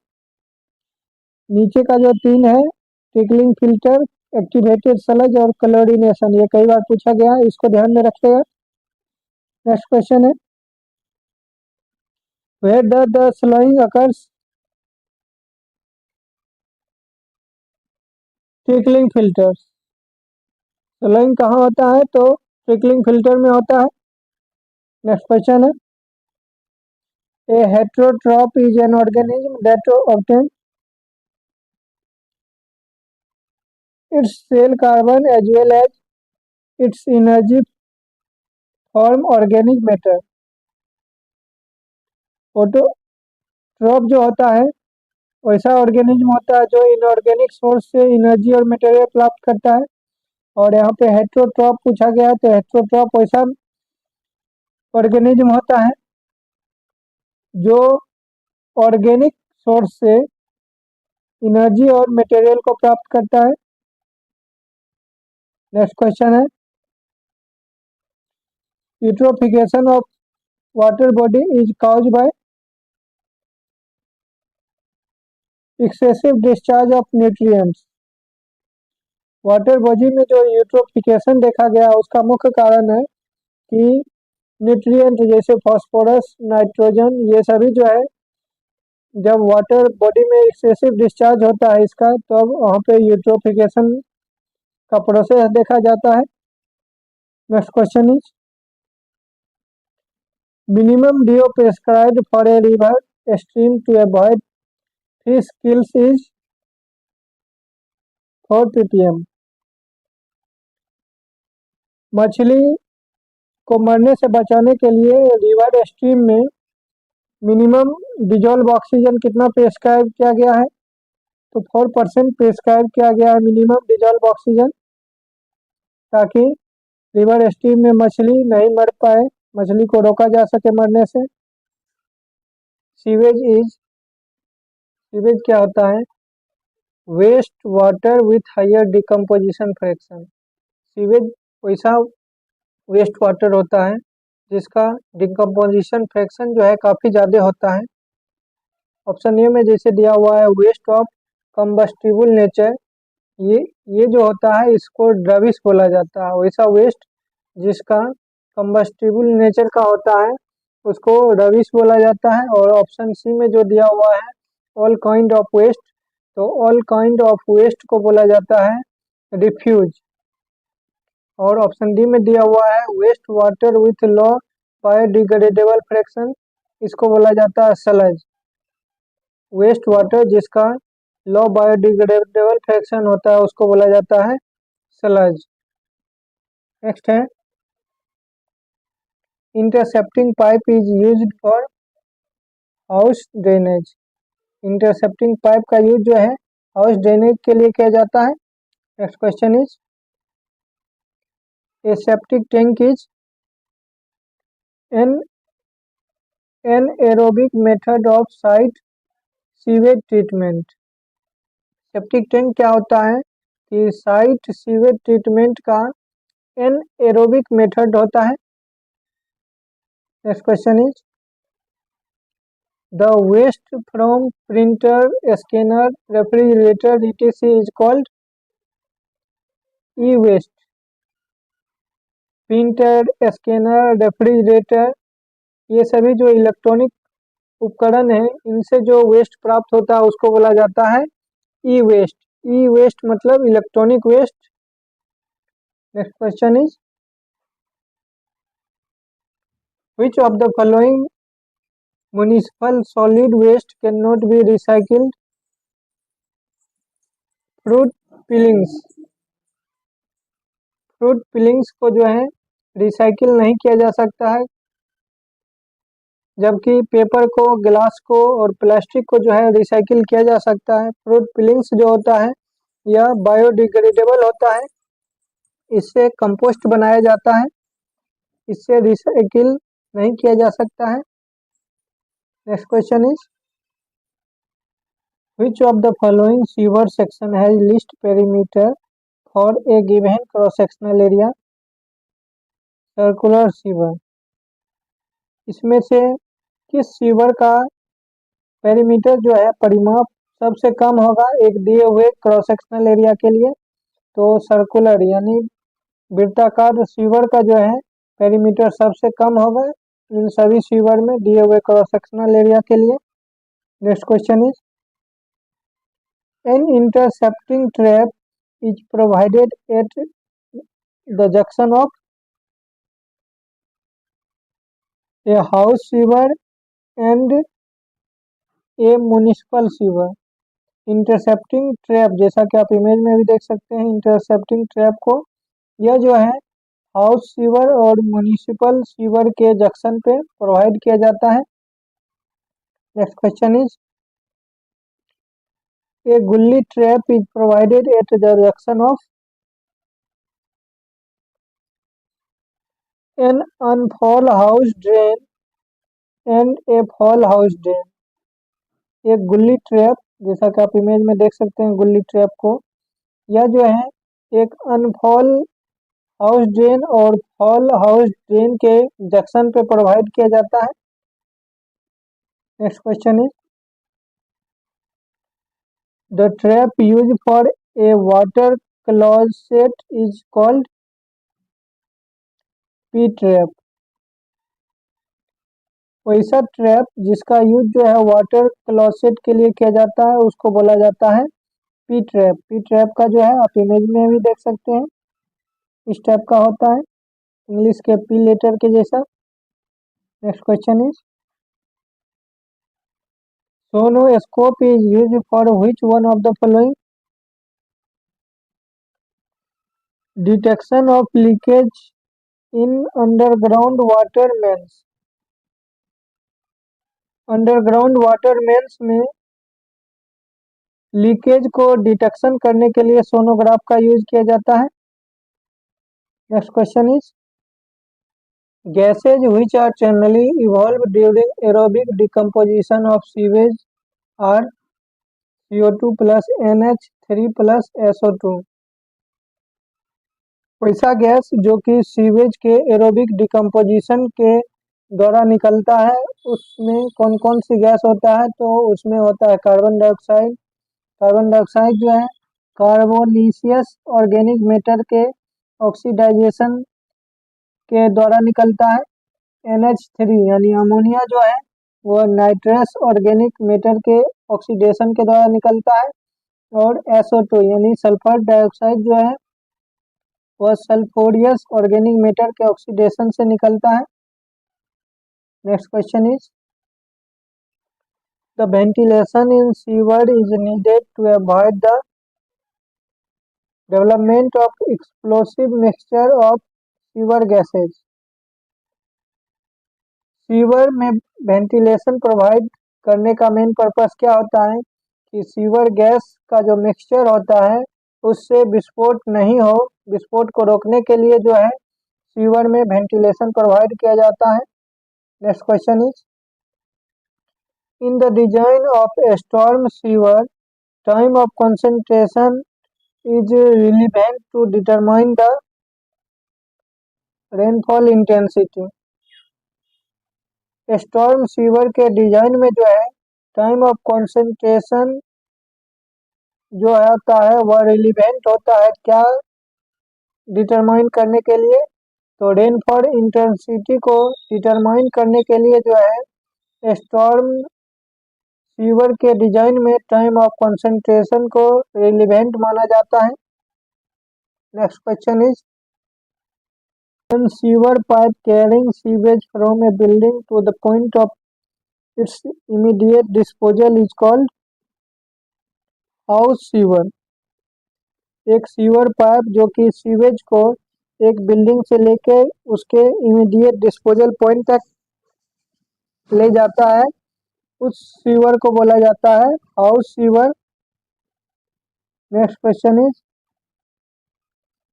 नीचे का जो 3 है टिकलिंग फिल्टर, एक्टिवेटेड स्लज और क्लोरीनेशन, ये कई बार पूछा गया है, इसको ध्यान में रखिएगा। नेक्स्ट क्वेश्चन है where does the sloughing occurs. Trickling filters. Sloughing कहाँ होता है? तो ट्रिकलिंग फिल्टर में होता है। नेक्स्ट क्वेश्चन है, a heterotroph is an organism that obtain its cell carbon as well as its energy from organic matter। Autotroph जो होता है वैसा ऑर्गेनिज्म होता है जो इनऑर्गेनिक सोर्स से एनर्जी और मटेरियल प्राप्त करता है। और यहाँ पे हेटेरोट्रॉप पूछा गया है, तो हेटेरोट्रॉप वैसा ऑर्गेनिज्म होता है जो ऑर्गेनिक सोर्स से एनर्जी और मटेरियल को प्राप्त करता है। नेक्स्ट क्वेश्चन है, eutrophication of water body is cause by excessive discharge of nutrients. Water body में जो यूट्रोफिकेशन देखा गया उसका मुख्य कारण है कि न्यूट्रिएंट जैसे फास्फोरस, नाइट्रोजन, ये सभी जो है जब वाटर बॉडी में एक्सेसिव डिस्चार्ज होता है इसका, तब वहाँ पे यूट्रोफिकेशन का प्रोसेस देखा जाता है। Next question is, minimum DO prescribed for a river stream to avoid fish kills is 4 ppm। मछली को मरने से बचाने के लिए रिवर स्ट्रीम में मिनिमम डिजोल्व ऑक्सीजन कितना प्रेस्क्राइब किया गया है? तो 4% प्रेस्क्राइब किया गया है मिनिमम डिजोल्व ऑक्सीजन, ताकि रिवर स्ट्रीम में मछली नहीं मर पाए, मछली को रोका जा सके मरने से। सीवेज क्या होता है? Waste water with higher decomposition fraction. Sewage वैसा वेस्ट वाटर होता है जिसका डिकम्पोजिशन फ्रैक्शन जो है काफ़ी ज़्यादा होता है। ऑप्शन ए में जैसे दिया हुआ है वेस्ट ऑफ कम्बस्टिबल नेचर, ये जो होता है इसको ड्रविश बोला जाता है। वैसा वेस्ट जिसका कम्बस्टिबल नेचर का होता है उसको ड्रविश बोला जाता है। और ऑप्शन सी में जो दिया हुआ है ऑल काइंड ऑफ वेस्ट, तो ऑल काइंड ऑफ वेस्ट को बोला जाता है रिफ्यूज। और ऑप्शन डी में दिया हुआ है waste water with low biodegradable fraction, इसको बोला जाता है सलज। वेस्ट वाटर जिसका लो बायोडिग्रेडेबल फ्रैक्शन होता है उसको बोला जाता है सलज। नेक्स्ट है, intercepting pipe is used for house drainage. Intercepting pipe का यूज जो है हाउस ड्रेनेज के लिए किया जाता है। Next question is, a septic tank is anaerobic method of site sewage treatment. Septic tank क्या होता है कि साइट सीवेज ट्रीटमेंट का एन एरोबिक मेथड होता है। Next question is, the waste from printer, scanner, refrigerator etc is called e waste. Printer, scanner, refrigerator, ये सभी जो इलेक्ट्रॉनिक उपकरण है इनसे जो वेस्ट प्राप्त होता है उसको बोला जाता है ई वेस्ट। ई वेस्ट मतलब electronic waste. Next question is, which of the following municipal solid waste cannot be recycled? Fruit peelings. Fruit peelings को जो है रिसाइकिल नहीं किया जा सकता है, जबकि पेपर को, ग्लास को और प्लास्टिक को जो है रिसाइकिल किया जा सकता है। फ्रूट पिलिंग्स जो होता है यह बायोडिग्रेडेबल होता है, इससे कंपोस्ट बनाया जाता है, इससे रिसाइकिल नहीं किया जा सकता है। Next question is, which of the following sewer section has least perimeter for a given cross sectional area? Circular sewer. इसमें से किस सीवर का पेरीमीटर जो है परिमाप सबसे कम होगा एक दिए हुए क्रॉस सेक्शनल एरिया के लिए? तो सर्कुलर यानी वृत्ताकार सीवर का जो है पेरीमीटर सबसे कम होगा इन सभी सीवर में दिए हुए क्रॉस सेक्शनल एरिया के लिए। Next question is, an intercepting trap is provided at the junction of a house sewer and a municipal sewer. Intercepting trap, जैसा कि आप इमेज में भी देख सकते हैं इंटरसेप्टिंग ट्रैप को, यह जो है हाउस सीवर और म्यूनिसिपल सीवर के जंक्शन पे प्रोवाइड किया जाता है। Next question is a gully trap is provided at the junction of an unfoul house drain and a foul house drain. एक गुल्ली ट्रैप, जैसा कि आप इमेज में देख सकते हैं गुल्ली ट्रैप को, यह जो है एक अनफॉल हाउस ड्रेन और फॉल हाउस ड्रेन के जंक्शन पे प्रोवाइड किया जाता है। Next question is the trap use for a water closet is called P trap. वैसा ट्रैप जिसका यूज जो है वाटर क्लोसेट के लिए किया जाता है उसको बोला जाता है पी ट्रैप। पी ट्रैप का जो है आप इमेज में भी देख सकते हैं इस टाइप का होता है, इंग्लिश के पी लेटर के जैसा। Next question is sonoscope is use for which one of the following? Detection of leakage in underground water mains. Underground water mains में लीकेज को डिटेक्शन करने के लिए सोनोग्राफ का यूज किया जाता है। Next question is gases which are generally evolve during aerobic decomposition of sewage are CO2 plus NH3 plus SO2। वैसा गैस जो कि सीवेज के एरोबिक डिकम्पोजिशन के द्वारा निकलता है उसमें कौन कौन सी गैस होता है? तो उसमें होता है कार्बन डाइऑक्साइड। कार्बन डाइऑक्साइड जो है कार्बोलीसियस ऑर्गेनिक मैटर के ऑक्सीडाइजेशन के द्वारा निकलता है। NH3 यानी अमोनिया जो है वह नाइट्रस ऑर्गेनिक मैटर के ऑक्सीडेशन के द्वारा निकलता है। और SO2 यानी सल्फर डाइऑक्साइड जो है वह सल्फोरियस ऑर्गेनिक मैटर के ऑक्सीडेशन से निकलता है। Next question is the ventilation in sewer is needed to avoid the development of explosive mixture of sewer gases. Sewer में वेंटिलेशन प्रोवाइड करने का मेन पर्पस क्या होता है कि सीवर गैस का जो मिक्सचर होता है उससे विस्फोट नहीं हो, विस्फोट को रोकने के लिए जो है सीवर में वेंटिलेशन प्रोवाइड किया जाता है। Next question is in the design of a storm sewer time of concentration is relevant to determine the rainfall intensity. Storm sewer के डिजाइन में जो है टाइम ऑफ कंसंट्रेशन जो आता है वह रिलेवेंट होता है क्या डिटरमाइन करने के लिए? तो रेनफॉल इंटेंसिटी को डिटरमाइन करने के लिए जो है स्टॉर्म सीवर के डिजाइन में टाइम ऑफ कंसंट्रेशन को रिलेवेंट माना जाता है। Next question is one sewer pipe carrying sewage from a building to the point of its immediate disposal is called house sewer. एक सीवर पाइप जो कि सीवेज को एक बिल्डिंग से लेकर उसके इमीडिएट डिस्पोजल पॉइंट तक ले जाता है उस सीवर को बोला जाता है house sewer. Next question is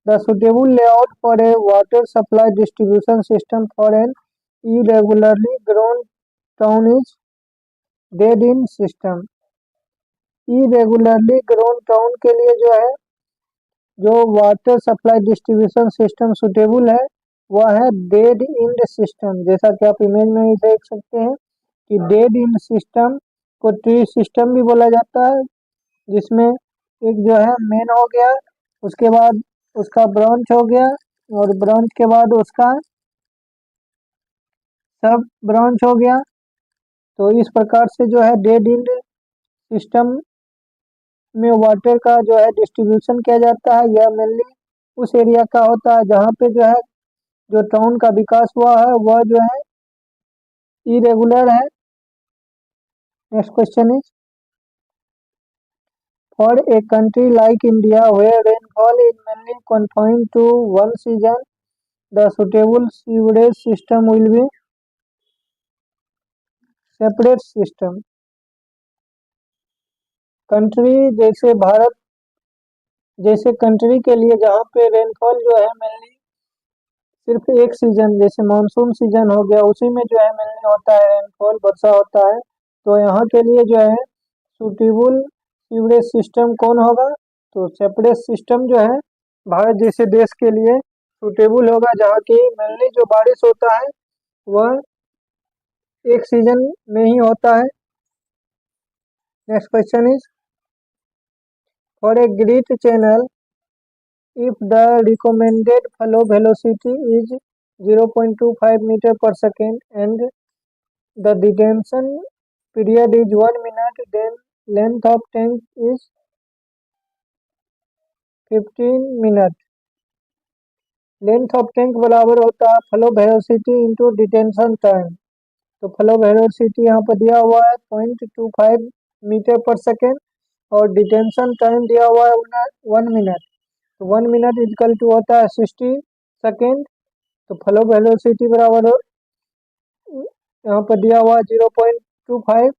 the suitable layout for a water supply distribution system for an irregularly grown town is dead end system. Irregularly grown town के लिए जो है जो water supply distribution system suitable है वह है डेड इंड सिस्टम। जैसा कि आप इमेज में ही देख सकते हैं कि डेड इंड सिस्टम को ट्री सिस्टम भी बोला जाता है, जिसमें एक जो है मेन हो गया, उसके बाद उसका ब्रांच हो गया और ब्रांच के बाद उसका सब ब्रांच हो गया। तो इस प्रकार से जो है डेड इंड सिस्टम में वाटर का जो है डिस्ट्रीब्यूशन किया जाता है। यह मेनली उस एरिया का होता है जहाँ पे जो है जो टाउन का विकास हुआ है वह जो है इरेगुलर है। Next question is, for a country like India where rainfall is mainly confined to one season, the suitable sewerage system will be separate system. Country जैसे भारत जैसे कंट्री के लिए जहाँ पे रेनफॉल जो है मेनली सिर्फ एक सीजन जैसे मानसून सीजन हो गया उसी में जो है मेनली होता है रेनफॉल, वर्षा होता है। तो यहाँ के लिए जो है सूटेबल सीवरेज सिस्टम कौन होगा, तो सेपरेट सिस्टम जो है भारत जैसे देश के लिए सूटेबल होगा, जहाँ की मेनली जो बारिश होता है वह एक सीजन में ही होता है। Next question is, for a grid channel if the recommended flow velocity is 0.25 meter per second and the detention period is 1 minute, then length of tank is 15 minutes. Length of tank बराबर होता है flow velocity into detention time. तो फ्लो वेलोसिटी यहाँ पर दिया हुआ है 0.25 मीटर पर सेकेंड और डिटेंशन टाइम दिया हुआ है 1 मिनट। तो 1 मिनट इक्वल टू होता है 60 सेकेंड। तो फ्लो वेलोसिटी बराबर यहाँ पर दिया हुआ 0.25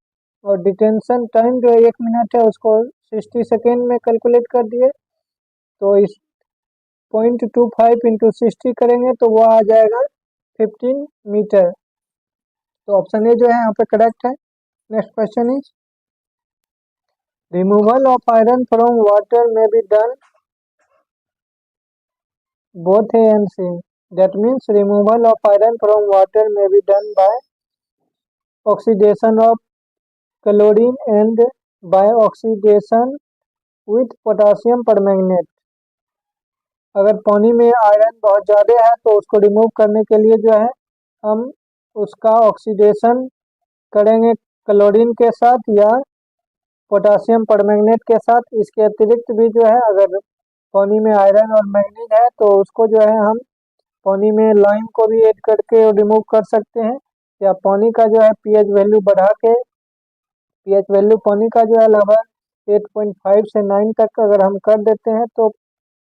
और डिटेंशन टाइम जो 1 मिनट है उसको 60 सेकेंड में कैलकुलेट कर दिए। तो इस 0.25 इंटू 60 करेंगे तो वो आ जाएगा 15 मीटर। तो ऑप्शन ए जो है यहाँ पे करेक्ट है। Next question is, removal of iron from water may be done both A and C. That means removal of iron from water may be done by oxidation of chlorine and by oxidation with potassium permanganate. अगर पानी में आयरन बहुत ज़्यादा है तो उसको रिमूव करने के लिए जो है हम उसका ऑक्सीडेशन करेंगे क्लोरीन के साथ या पोटासियम परमैंगनेट के साथ। इसके अतिरिक्त भी जो है अगर पानी में आयरन और मैग्नीज है तो उसको जो है हम पानी में लाइम को भी ऐड करके रिमूव कर सकते हैं, या पानी का जो है पीएच वैल्यू बढ़ा के पीएच वैल्यू पानी का जो है लगभग 8.5 से 9 तक अगर हम कर देते हैं तो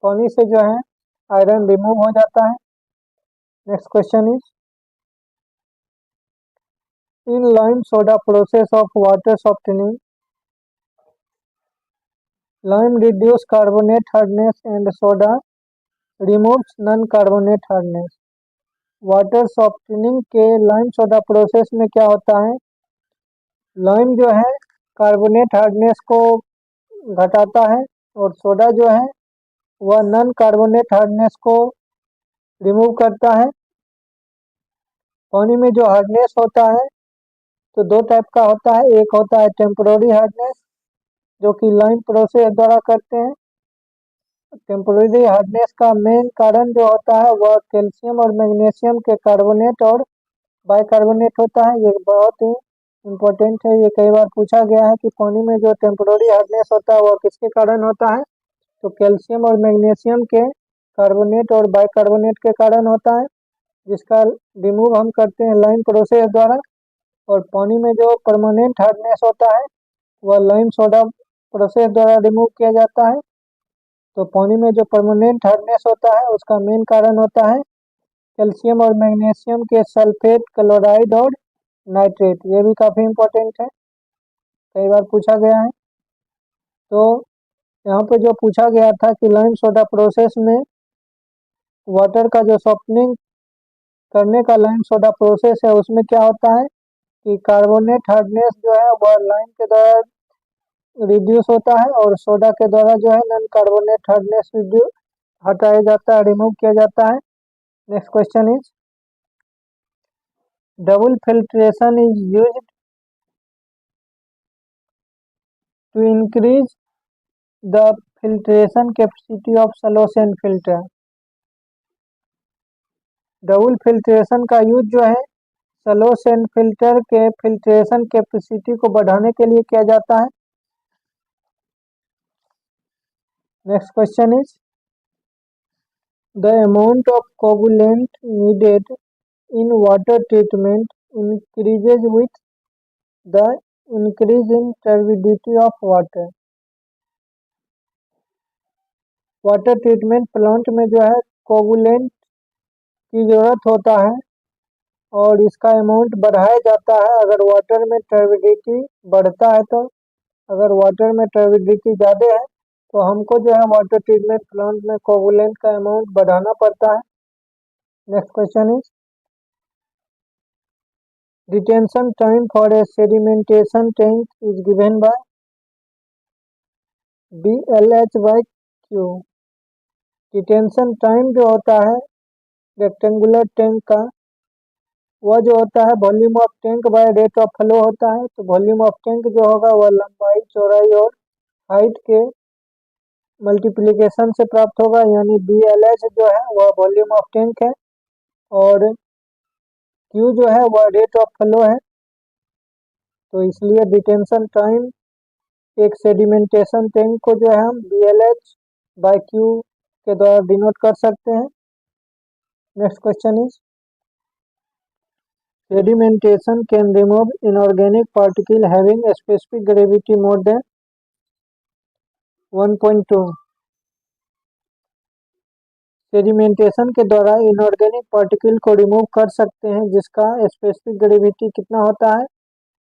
पानी से जो है आयरन रिमूव हो जाता है। Next question is, in lime soda process of water softening lime reduce carbonate hardness and soda removes non carbonate hardness. Water softening के लाइम सोडा प्रोसेस में क्या होता है, लाइम जो है कार्बोनेट हार्डनेस को घटाता है और सोडा जो है वह नॉन कार्बोनेट हार्डनेस को रिमूव करता है। पानी में जो हार्डनेस होता है तो दो टाइप का होता है, एक होता है टेम्पोररी हार्डनेस जो कि लाइम प्रोसेस द्वारा करते हैं। टेम्पोररी हार्डनेस का मेन कारण जो होता है वह कैल्शियम और मैग्नीशियम के कार्बोनेट और बाइकार्बोनेट होता है। ये बहुत ही इम्पोर्टेंट है, ये कई बार पूछा गया है कि पानी में जो टेम्पोररी हार्डनेस होता है वह किसके कारण होता है, तो कैल्शियम और मैग्नीशियम के कार्बोनेट और बाइकार्बोनेट के कारण होता है, जिसका रिमूव हम करते हैं लाइम प्रोसेस द्वारा। और पानी में जो परमानेंट हार्डनेस होता है वह लाइम सोडा प्रोसेस द्वारा रिमूव किया जाता है। तो पानी में जो परमानेंट हार्डनेस होता है उसका मेन कारण होता है कैल्शियम और मैग्नीशियम के सल्फेट, क्लोराइड और नाइट्रेट। ये भी काफ़ी इम्पोर्टेंट है, कई बार पूछा गया है। तो यहाँ पे जो पूछा गया था कि लाइम सोडा प्रोसेस में वाटर का जो सॉफ्टनिंग करने का लाइम सोडा प्रोसेस है उसमें क्या होता है कि कार्बोनेट हार्डनेस जो है वह लाइम के द्वारा रिड्यूस होता है और सोडा के द्वारा जो है नॉन कार्बोनेट हार्डनेस हटाया जाता है, रिमूव किया जाता है। Next question is, double filtration is used to increase the filtration capacity of Cello sand filter. Double filtration का यूज जो है सैलो सैंड फिल्टर के फिल्ट्रेशन कैपेसिटी को बढ़ाने के लिए किया जाता है। Next question is, the amount of coagulant needed in water treatment increases with the increase in turbidity of water. Water treatment plant में जो है कोगुलेंट की ज़रूरत होता है और इसका अमाउंट बढ़ाया जाता है अगर वाटर में टर्बिडिटी बढ़ता है तो। अगर वाटर में टर्बिडिटी ज़्यादा है तो हमको जो है वाटर ट्रीटमेंट प्लांट में कोगुलेंट का अमाउंट बढ़ाना पड़ता है। Next question is, detention time for a sedimentation tank is given by DLH/Q। Detention time जो होता है रेक्टेंगुलर टैंक का वह जो होता है volume of tank by rate of flow होता है। तो वॉल्यूम ऑफ टैंक जो होगा वह लंबाई चौड़ाई और हाइट के मल्टीप्लिकेशन से प्राप्त होगा, यानी DLH जो है वह वॉल्यूम ऑफ टैंक है और Q जो है वह रेट ऑफ फ्लो है। तो इसलिए डिटेंशन टाइम एक सेडिमेंटेशन टैंक को जो है हम DLH/Q के द्वारा डिनोट कर सकते हैं। Next question is, sedimentation can remove inorganic particle having a specific gravity more than 1.2। Sedimentation के द्वारा इनऑर्गेनिक पार्टिकल को रिमूव कर सकते हैं जिसका स्पेसिफिक ग्रेविटी कितना होता है,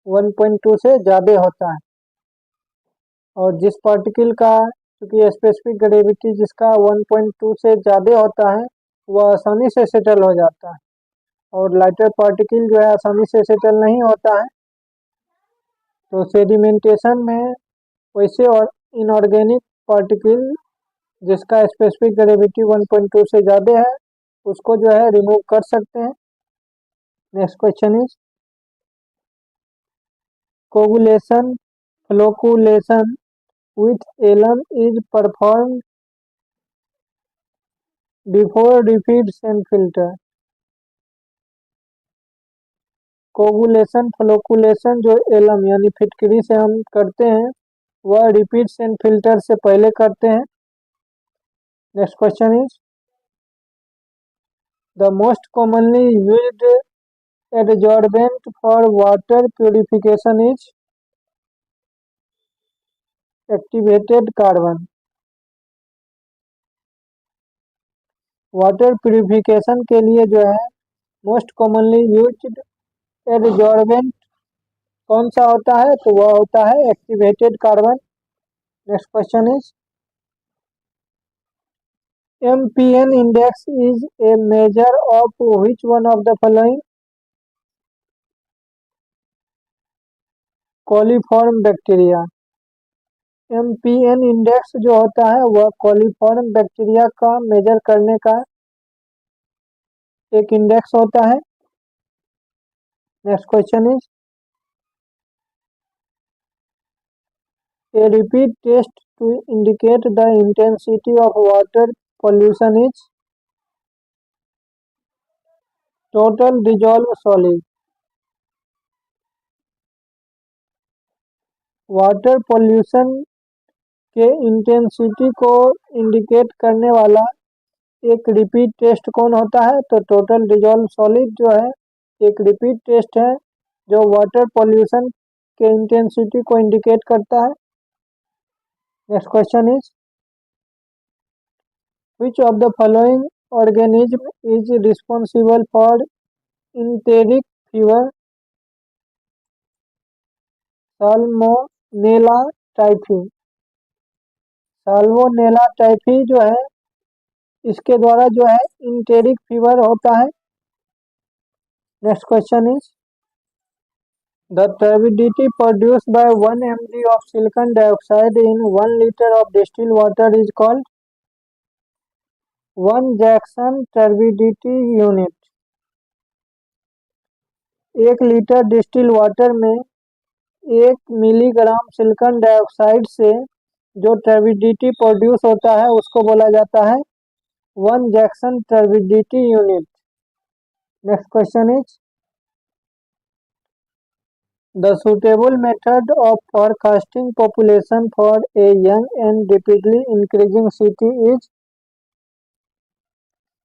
1.2 से ज़्यादा होता है। और जिस पार्टिकल का क्योंकि स्पेसिफिक ग्रेविटी जिसका 1.2 से ज़्यादा होता है वह आसानी से सेटल हो जाता है और लाइटर पार्टिकल जो है आसानी से सेटल नहीं होता है। तो सेडिमेंटेशन में वैसे और इनऑर्गेनिक पार्टिकल जिसका स्पेसिफिक ग्रेविटी 1.2 से ज़्यादा है उसको जो है रिमूव कर सकते हैं। Next question is, coagulation flocculation with alum is performed before refeeds and filter। Coagulation flocculation जो एलम यानी फिटकरी से हम करते हैं वह रिपीट्स एंड फिल्टर से पहले करते हैं। Next question is, the most commonly used adsorbent for water purification is activated carbon. Water purification के लिए जो है मोस्ट कॉमनली यूज्ड एडजॉर्बेंट कौन सा होता है, तो वह होता है activated carbon. Next question is, MPN index is a measure of which one of the following? Coliform bacteria. MPN index जो होता है वह कोलीफॉर्म बैक्टीरिया का मेजर करने का एक इंडेक्स होता है। Next question is, a repeat test to indicate the intensity of water pollution is total dissolved solid। Water pollution के इंटेंसिटी को इंडिकेट करने वाला एक रिपीट टेस्ट कौन होता है, तो टोटल डिजॉल्व सॉलिड जो है एक रिपीट टेस्ट है जो वाटर पोल्यूशन के इंटेंसिटी को इंडिकेट करता है। Next question is, which of the following organism is responsible for enteric fever? Salmonella typhi. Salmonella typhi जो है इसके द्वारा जो है इंटेरिक फीवर होता है। Next question is, the turbidity produced by 1 mg of silicon dioxide in 1 liter of distilled water is called 1 Jackson turbidity unit। 1 litre distil water में 1 मिलीग्राम सिलिकॉन डाइऑक्साइड से जो टर्बिडिटी प्रोड्यूस होता है उसको बोला जाता है 1 Jackson turbidity unit. Next question is, The suitable method of forecasting population for a young and rapidly increasing city is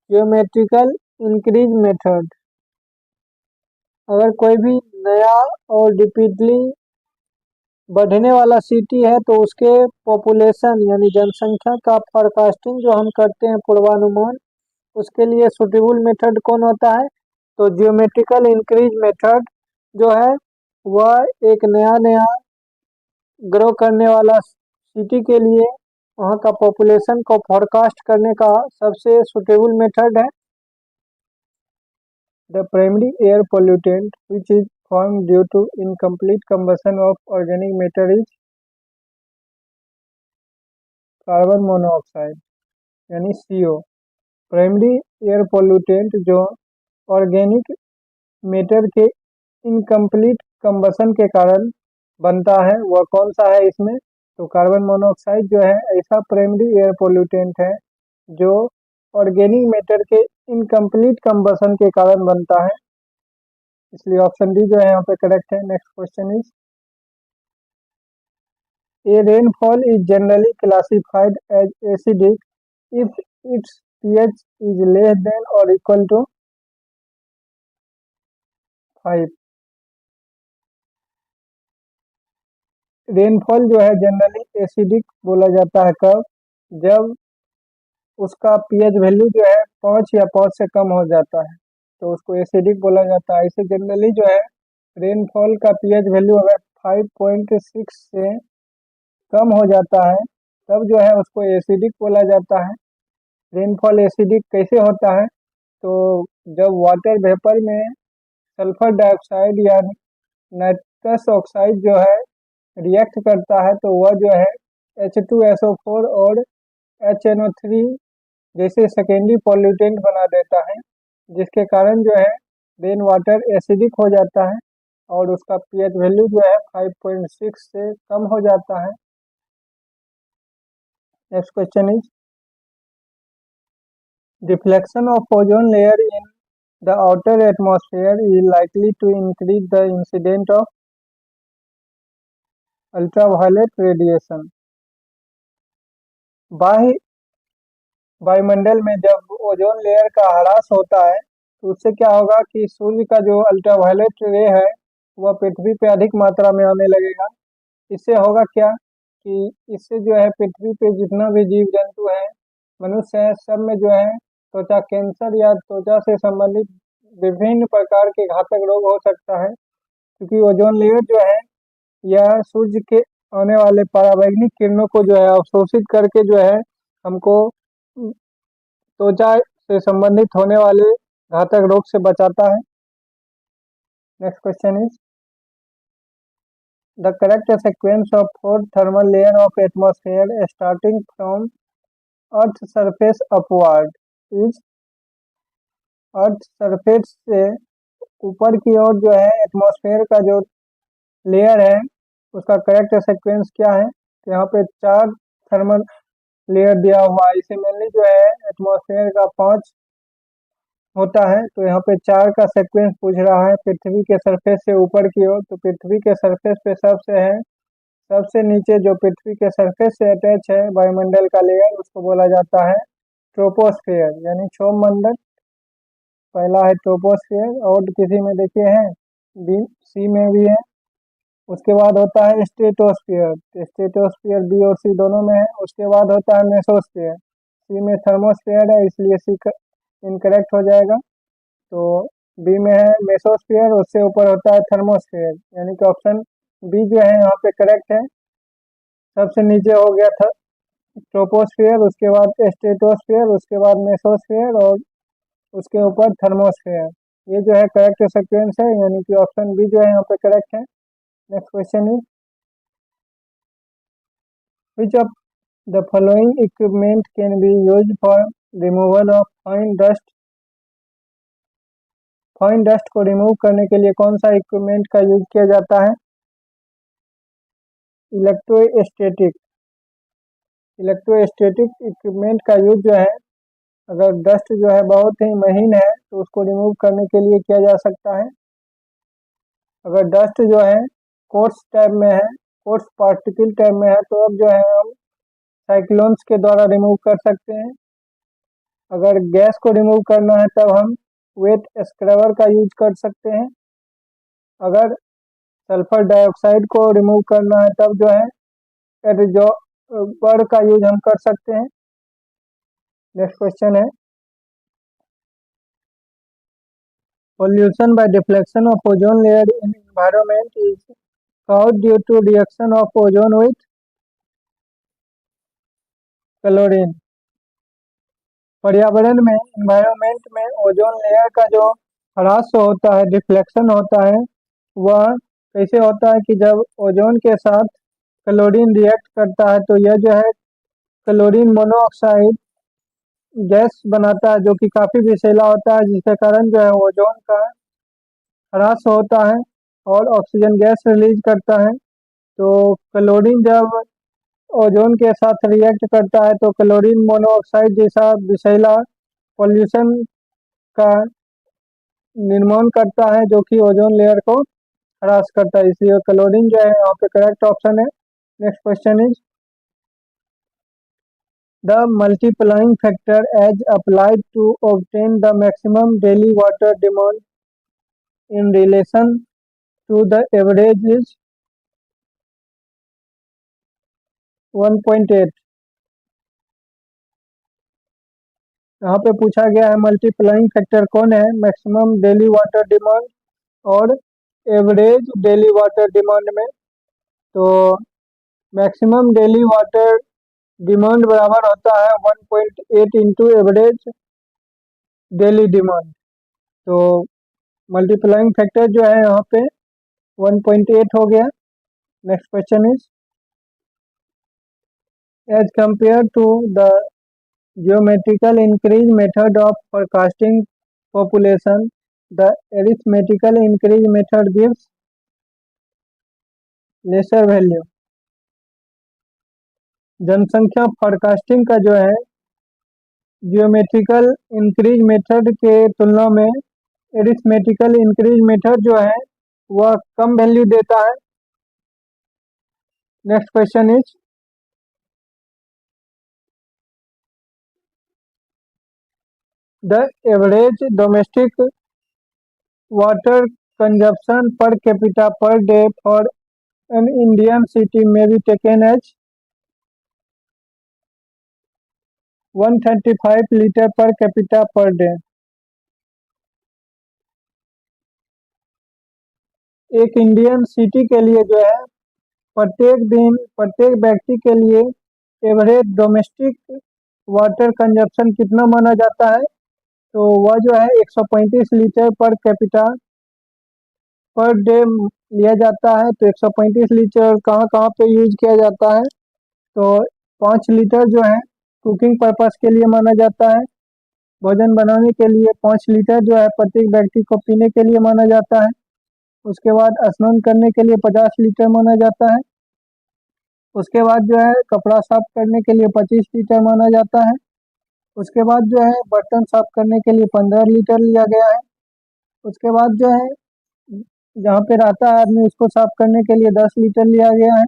geometrical increase method। अगर कोई भी नया और rapidly बढ़ने वाला सिटी है तो उसके पॉपुलेशन यानी जनसंख्या का फोरकास्टिंग जो हम करते हैं पूर्वानुमान, उसके लिए सुटेबल मेथड कौन होता है? तो जियोमेट्रिकल इंक्रीज मेथड जो है वह एक नया नया ग्रो करने वाला सिटी के लिए वहाँ का पॉपुलेशन को फोरकास्ट करने का सबसे सुटेबल मेथड है। The primary air pollutant which is formed due to incomplete combustion of organic matter is carbon monoxide यानी CO। प्राइमरी एयर पोल्यूटेंट जो ऑर्गेनिक मैटर के इनकम्प्लीट कंबशन के कारण बनता है वह कौन सा है इसमें? तो कार्बन मोनोऑक्साइड जो है ऐसा प्राइमरी एयर पोल्यूटेंट है जो ऑर्गेनिक मैटर के इनकम्प्लीट कंबशन के कारण बनता है, इसलिए ऑप्शन डी जो है यहाँ पे करेक्ट है। Next question is A rainfall is generally classified as acidic if its pH is less than or equal to 5। Rainfall जो है जनरली एसिडिक बोला जाता है कब? जब उसका पीएच वैल्यू जो है 5 या 5 से कम हो जाता है तो उसको एसिडिक बोला जाता है। इसे जनरली जो है रेनफॉल का पीएच वैल्यू अगर 5.6 से कम हो जाता है तब जो है उसको एसिडिक बोला जाता है। रेनफॉल एसिडिक कैसे होता है? तो जब वाटर वेपर में सल्फर डाइऑक्साइड या नाइट्रस ऑक्साइड जो है रिएक्ट करता है तो वह जो है H2SO4 और HNO3 जैसे सेकेंडरी पॉल्यूटेंट बना देता है, जिसके कारण जो है रेन वाटर एसिडिक हो जाता है और उसका पीएच वैल्यू जो है 5.6 से कम हो जाता है। Next question is deflection of ozone layer in the outer atmosphere is likely to increase the incidence of ultraviolet radiation। बाह्य वायुमंडल में जब ओजोन लेयर का ह्रास होता है तो उससे क्या होगा कि सूर्य का जो अल्ट्रावायलेट रे है वह पृथ्वी पे अधिक मात्रा में आने लगेगा। इससे होगा क्या कि इससे जो है पृथ्वी पे जितना भी जीव जंतु है, मनुष्य है, सब में जो है त्वचा कैंसर या त्वचा से संबंधित विभिन्न प्रकार के घातक रोग हो सकता है, क्योंकि ओजोन लेयर जो है यह सूर्य के आने वाले पराबैंगनी किरणों को जो है अवशोषित करके जो है हमको त्वचा से संबंधित होने वाले घातक रोग से बचाता है। Next question is the correct sequence of 4 thermal layer of atmosphere starting from earth surface upward is. Earth surface से ऊपर की ओर जो है एटमॉस्फेयर का जो लेयर है उसका करेक्ट सीक्वेंस क्या है? तो यहाँ पे 4 थर्मल लेयर दिया हुआ है। इसे मेनली जो है एटमॉस्फेयर का 5 होता है, तो यहाँ पे 4 का सीक्वेंस पूछ रहा है पृथ्वी के सरफेस से ऊपर की ओर। तो पृथ्वी के सरफेस पे सबसे है, सबसे नीचे जो पृथ्वी के सरफेस से अटैच है वायुमंडल का लेयर उसको बोला जाता है ट्रोपोस्फेयर यानी क्षोभ मंडल। पहला है ट्रोपोस्फेयर और किसी में देखिए है बी सी में भी है। उसके बाद होता है स्ट्रेटोस्फेयर, स्ट्रेटोस्फेयर बी और सी दोनों में है। उसके बाद होता है मेसोस्फेयर, सी में थर्मोस्फेयर है इसलिए सी इनकरेक्ट हो जाएगा। तो बी में है मेसोस्फेयर, उससे ऊपर होता है थर्मोस्फेयर, यानी कि ऑप्शन बी जो है यहाँ पे करेक्ट है। सबसे नीचे हो गया था ट्रोपोस्फेयर, उसके बाद स्ट्रेटोस्फेयर, उसके बाद मेसोस्फेयर और उसके ऊपर थर्मोस्फेयर। ये जो है करेक्ट सीक्वेंस है, यानी कि ऑप्शन बी जो है यहाँ पे करेक्ट है। Next question is which of the following equipment can be used for removal of fine dust। Fine dust को रिमूव करने के लिए कौन सा इक्विपमेंट का यूज किया जाता है? इलेक्ट्रोस्टैटिक इक्विपमेंट का यूज जो है अगर डस्ट जो है बहुत ही महीन है तो उसको रिमूव करने के लिए किया जा सकता है। अगर डस्ट जो है कोर्स टाइप में है, कोर्स पार्टिकल टाइप में है, तो अब जो है हम साइक्लोन्स के द्वारा रिमूव कर सकते हैं। अगर गैस को रिमूव करना है तब हम वेट स्क्रबर का यूज कर सकते हैं। अगर सल्फर डाइऑक्साइड को रिमूव करना है तब जो है एडिजॉर्बर का यूज हम कर सकते हैं। नेक्स्ट क्वेश्चन है, pollution by deflection of ozone layer in environment is caused due to reaction of ozone with chlorine. पर्यावरण में, एनवायरनमेंट में ओजोन लेयर का जो ह्रास होता है, डिफ्लेक्शन होता है, वह कैसे होता है कि जब ओजोन के साथ क्लोरीन रिएक्ट करता है तो यह जो है क्लोरीन मोनोऑक्साइड गैस बनाता है, जो कि काफ़ी विषैला होता है, जिसके कारण जो है ओजोन का ह्रास होता है और ऑक्सीजन गैस रिलीज करता है। तो क्लोरीन जब ओजोन के साथ रिएक्ट करता है तो क्लोरीन मोनोऑक्साइड जैसा विषैला पॉल्यूशन का निर्माण करता है, जो कि ओजोन लेयर को ह्रास करता है, इसलिए क्लोरीन जो है यहाँ पे करेक्ट ऑप्शन है। Next question is, the multiplying factor as applied to obtain the maximum daily water demand in relation to the average is 1.8। यहाँ पे पूछा गया है मल्टीप्लाइंग फैक्टर कौन है मैक्सिमम डेली वाटर डिमांड और एवरेज डेली वाटर डिमांड में। तो मैक्सिमम डेली वाटर डिमांड बराबर होता है 1.8 इंटू एवरेज डेली डिमांड। तो मल्टीप्लाइंग फैक्टर जो है यहाँ पे 1.8 हो गया। Next question is, as compare to the geometrical increase method of forecasting population, the arithmetical increase method gives lesser value। जनसंख्या फोरकास्टिंग का जो है जियोमेट्रिकल इंक्रीज मेथड के तुलना में एरिथमेटिकल इंक्रीज मेथड जो है वह कम वैल्यू देता है। Next question is, the average domestic water consumption per capita per day for an Indian city may be taken as 135 litre per capita per day. एक इंडियन सिटी के लिए जो है प्रत्येक दिन प्रत्येक व्यक्ति के लिए एवरेज डोमेस्टिक वाटर कंजप्शन कितना माना जाता है, तो वह जो है 135 litre per capita per day लिया जाता है। तो 135 लीटर कहाँ कहाँ पे यूज किया जाता है, तो 5 लीटर जो है कुकिंग पर्पस के लिए माना जाता है, भोजन बनाने के लिए 5 लीटर जो है प्रत्येक व्यक्ति को पीने के लिए माना जाता है। उसके बाद स्नान करने के लिए 50 लीटर माना जाता है। उसके बाद जो है कपड़ा साफ करने के लिए 25 लीटर माना जाता है। उसके बाद जो है बर्तन साफ करने के लिए 15 लीटर लिया गया है। उसके बाद जो है जहाँ पे रहता है आदमी उसको साफ करने के लिए 10 लीटर लिया गया है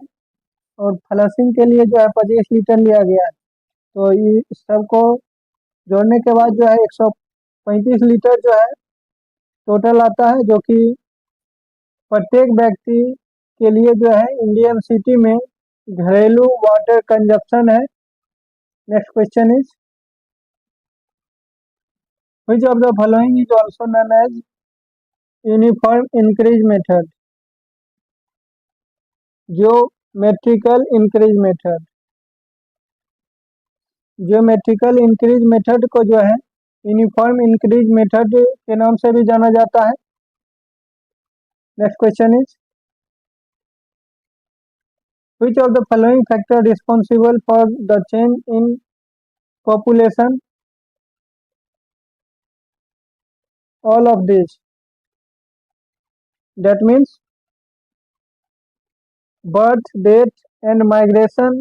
और फ्लशिंग के लिए जो है 25 लीटर लिया गया है। तो ये सबको जोड़ने के बाद जो है 135 लीटर जो है टोटल आता है, जो कि प्रत्येक व्यक्ति के लिए जो है इंडियन सिटी में घरेलू वाटर कंजप्शन है। Next question is, which of the following is also known as uniform increase method? Geometrical increase method. Geometrical increase method को जो है यूनिफॉर्म इंक्रीज मेथड के नाम से भी जाना जाता है। Next question is, which of the following factor responsible for the change in population? All of these. That means birth, death and migration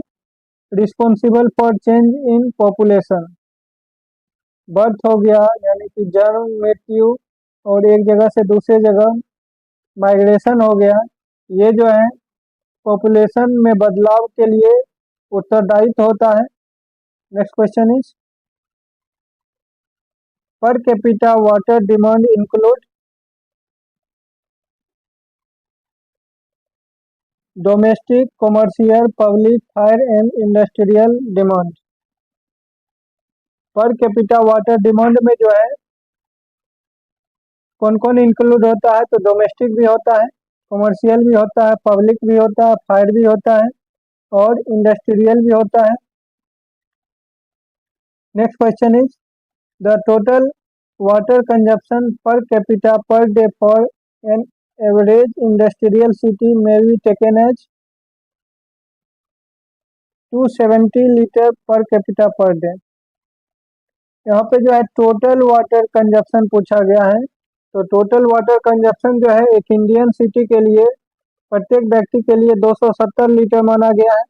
responsible for change in population। Birth हो गया यानी कि जन्म, मृत्यु और एक जगह से दूसरे जगह, माइग्रेशन हो गया ये जो है पॉपुलेशन में बदलाव के लिए उत्तरदायित्व होता है। Next question is per capita water demand include domestic, commercial, public, fire and industrial demand. Per capita water demand में जो है कौन कौन इंक्लूड होता है, तो डोमेस्टिक भी होता है, कॉमर्शियल भी होता है, पब्लिक भी होता है, फायर भी होता है और इंडस्ट्रियल भी होता है। Next question is the total water consumption per capita per day for an average industrial city may be taken as 270 litre per capita per day. यहाँ पे जो है टोटल वाटर कंजप्शन पूछा गया है, तो टोटल वाटर कंजप्शन जो है एक इंडियन सिटी के लिए प्रत्येक व्यक्ति के लिए 270 लीटर माना गया है।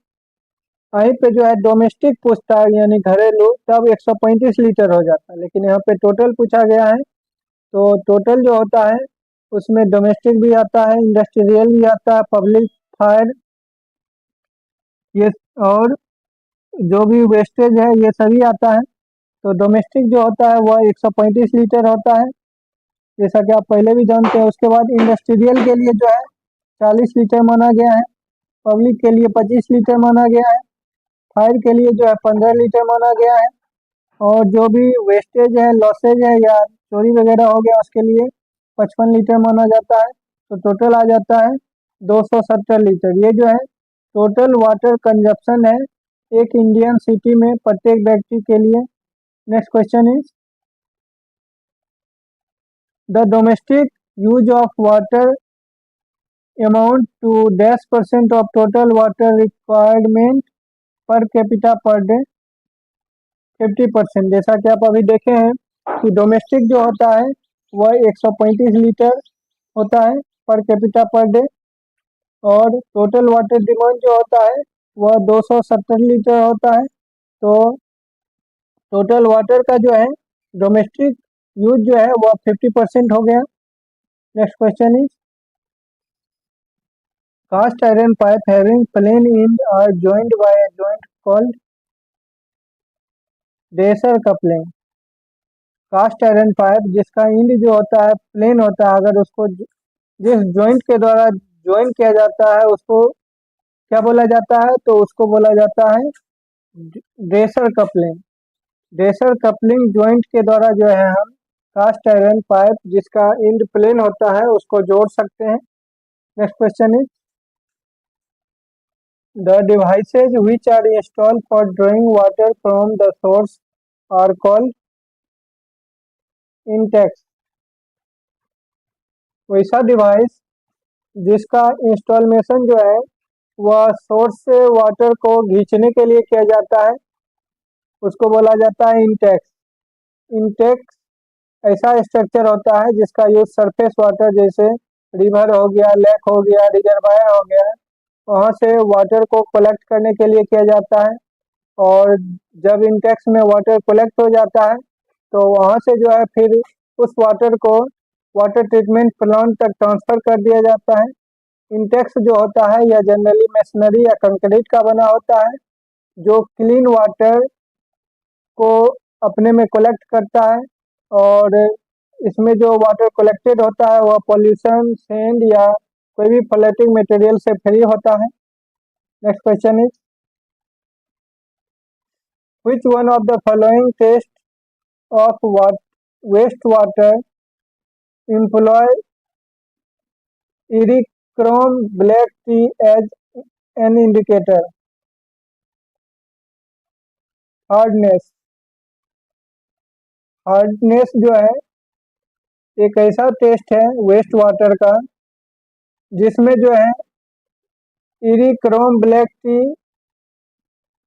वहीं पे जो है डोमेस्टिक पूछता है यानी घरेलू, तब 135 लीटर हो जाता है, लेकिन यहाँ पे टोटल पूछा गया है तो टोटल जो होता है उसमें डोमेस्टिक भी आता है, इंडस्ट्रियल भी आता है, पब्लिक, फायर, ये और जो भी वेस्टेज है ये सभी आता है। तो डोमेस्टिक जो होता है वह 135 लीटर होता है, जैसा कि आप पहले भी जानते हैं। उसके बाद इंडस्ट्रियल के लिए जो है 40 लीटर माना गया है, पब्लिक के लिए 25 लीटर माना गया है, फायर के लिए जो है 15 लीटर माना गया है और जो भी वेस्टेज है, लॉसेज है या चोरी वगैरह हो गया उसके लिए 55 लीटर माना जाता है। तो टोटल आ जाता है 270 लीटर। ये जो है टोटल वाटर कंजप्शन है एक इंडियन सिटी में प्रत्येक व्यक्ति के लिए। Next question is the domestic use of water amount to -% of total water requirement per capita per day 50%। जैसा कि आप अभी देखे हैं कि डोमेस्टिक जो होता है वह 135 लीटर होता है पर कैपिटा पर डे और टोटल वाटर डिमांड जो होता है वह 270 लीटर होता है। तो टोटल वाटर का जो है डोमेस्टिक यूज जो है वह 50% हो गया। Next question is cast iron pipe having plain end are joint by a joint called dresser coupling. Cast iron pipe जिसका इंड जो होता है प्लेन होता है, अगर उसको जिस जॉइंट के द्वारा ज्वाइन किया जाता है उसको क्या बोला जाता है, तो उसको बोला जाता है dresser coupling. Dresser coupling joint के द्वारा जो है हम कास्ट आयरन पाइप जिसका इंड प्लेन होता है उसको जोड़ सकते हैं। Next question is the devices which are installed for drawing water from the source are called intakes. वैसा डिवाइस जिसका इंस्टॉलेशन जो है वह सोर्स से वाटर को खींचने के लिए किया जाता है उसको बोला जाता है इंटेक्स। इंटेक्स ऐसा स्ट्रक्चर होता है जिसका यूज सरफेस वाटर जैसे रिवर हो गया, लेक हो गया, रिजर्वायर हो गया, वहाँ से वाटर को कलेक्ट करने के लिए किया जाता है। और जब इंटेक्स में वाटर कलेक्ट हो जाता है तो वहाँ से जो है फिर उस वाटर को वाटर ट्रीटमेंट प्लांट तक ट्रांसफर कर दिया जाता है। इंटेक्स जो होता है यह जनरली मशीनरी या कंक्रीट का बना होता है जो क्लीन वाटर को अपने में कलेक्ट करता है और इसमें जो वाटर कलेक्टेड होता है वह पॉल्यूशन, सेंड या कोई भी फ्लोटिंग मटेरियल से फ्री होता है। Next question is which one of the following test of what wastewater employ Erichrome black tea as an indicator? Hardness. Hardness जो है एक ऐसा टेस्ट है वेस्ट वाटर का जिसमें जो है इरिक्रोम ब्लैक टी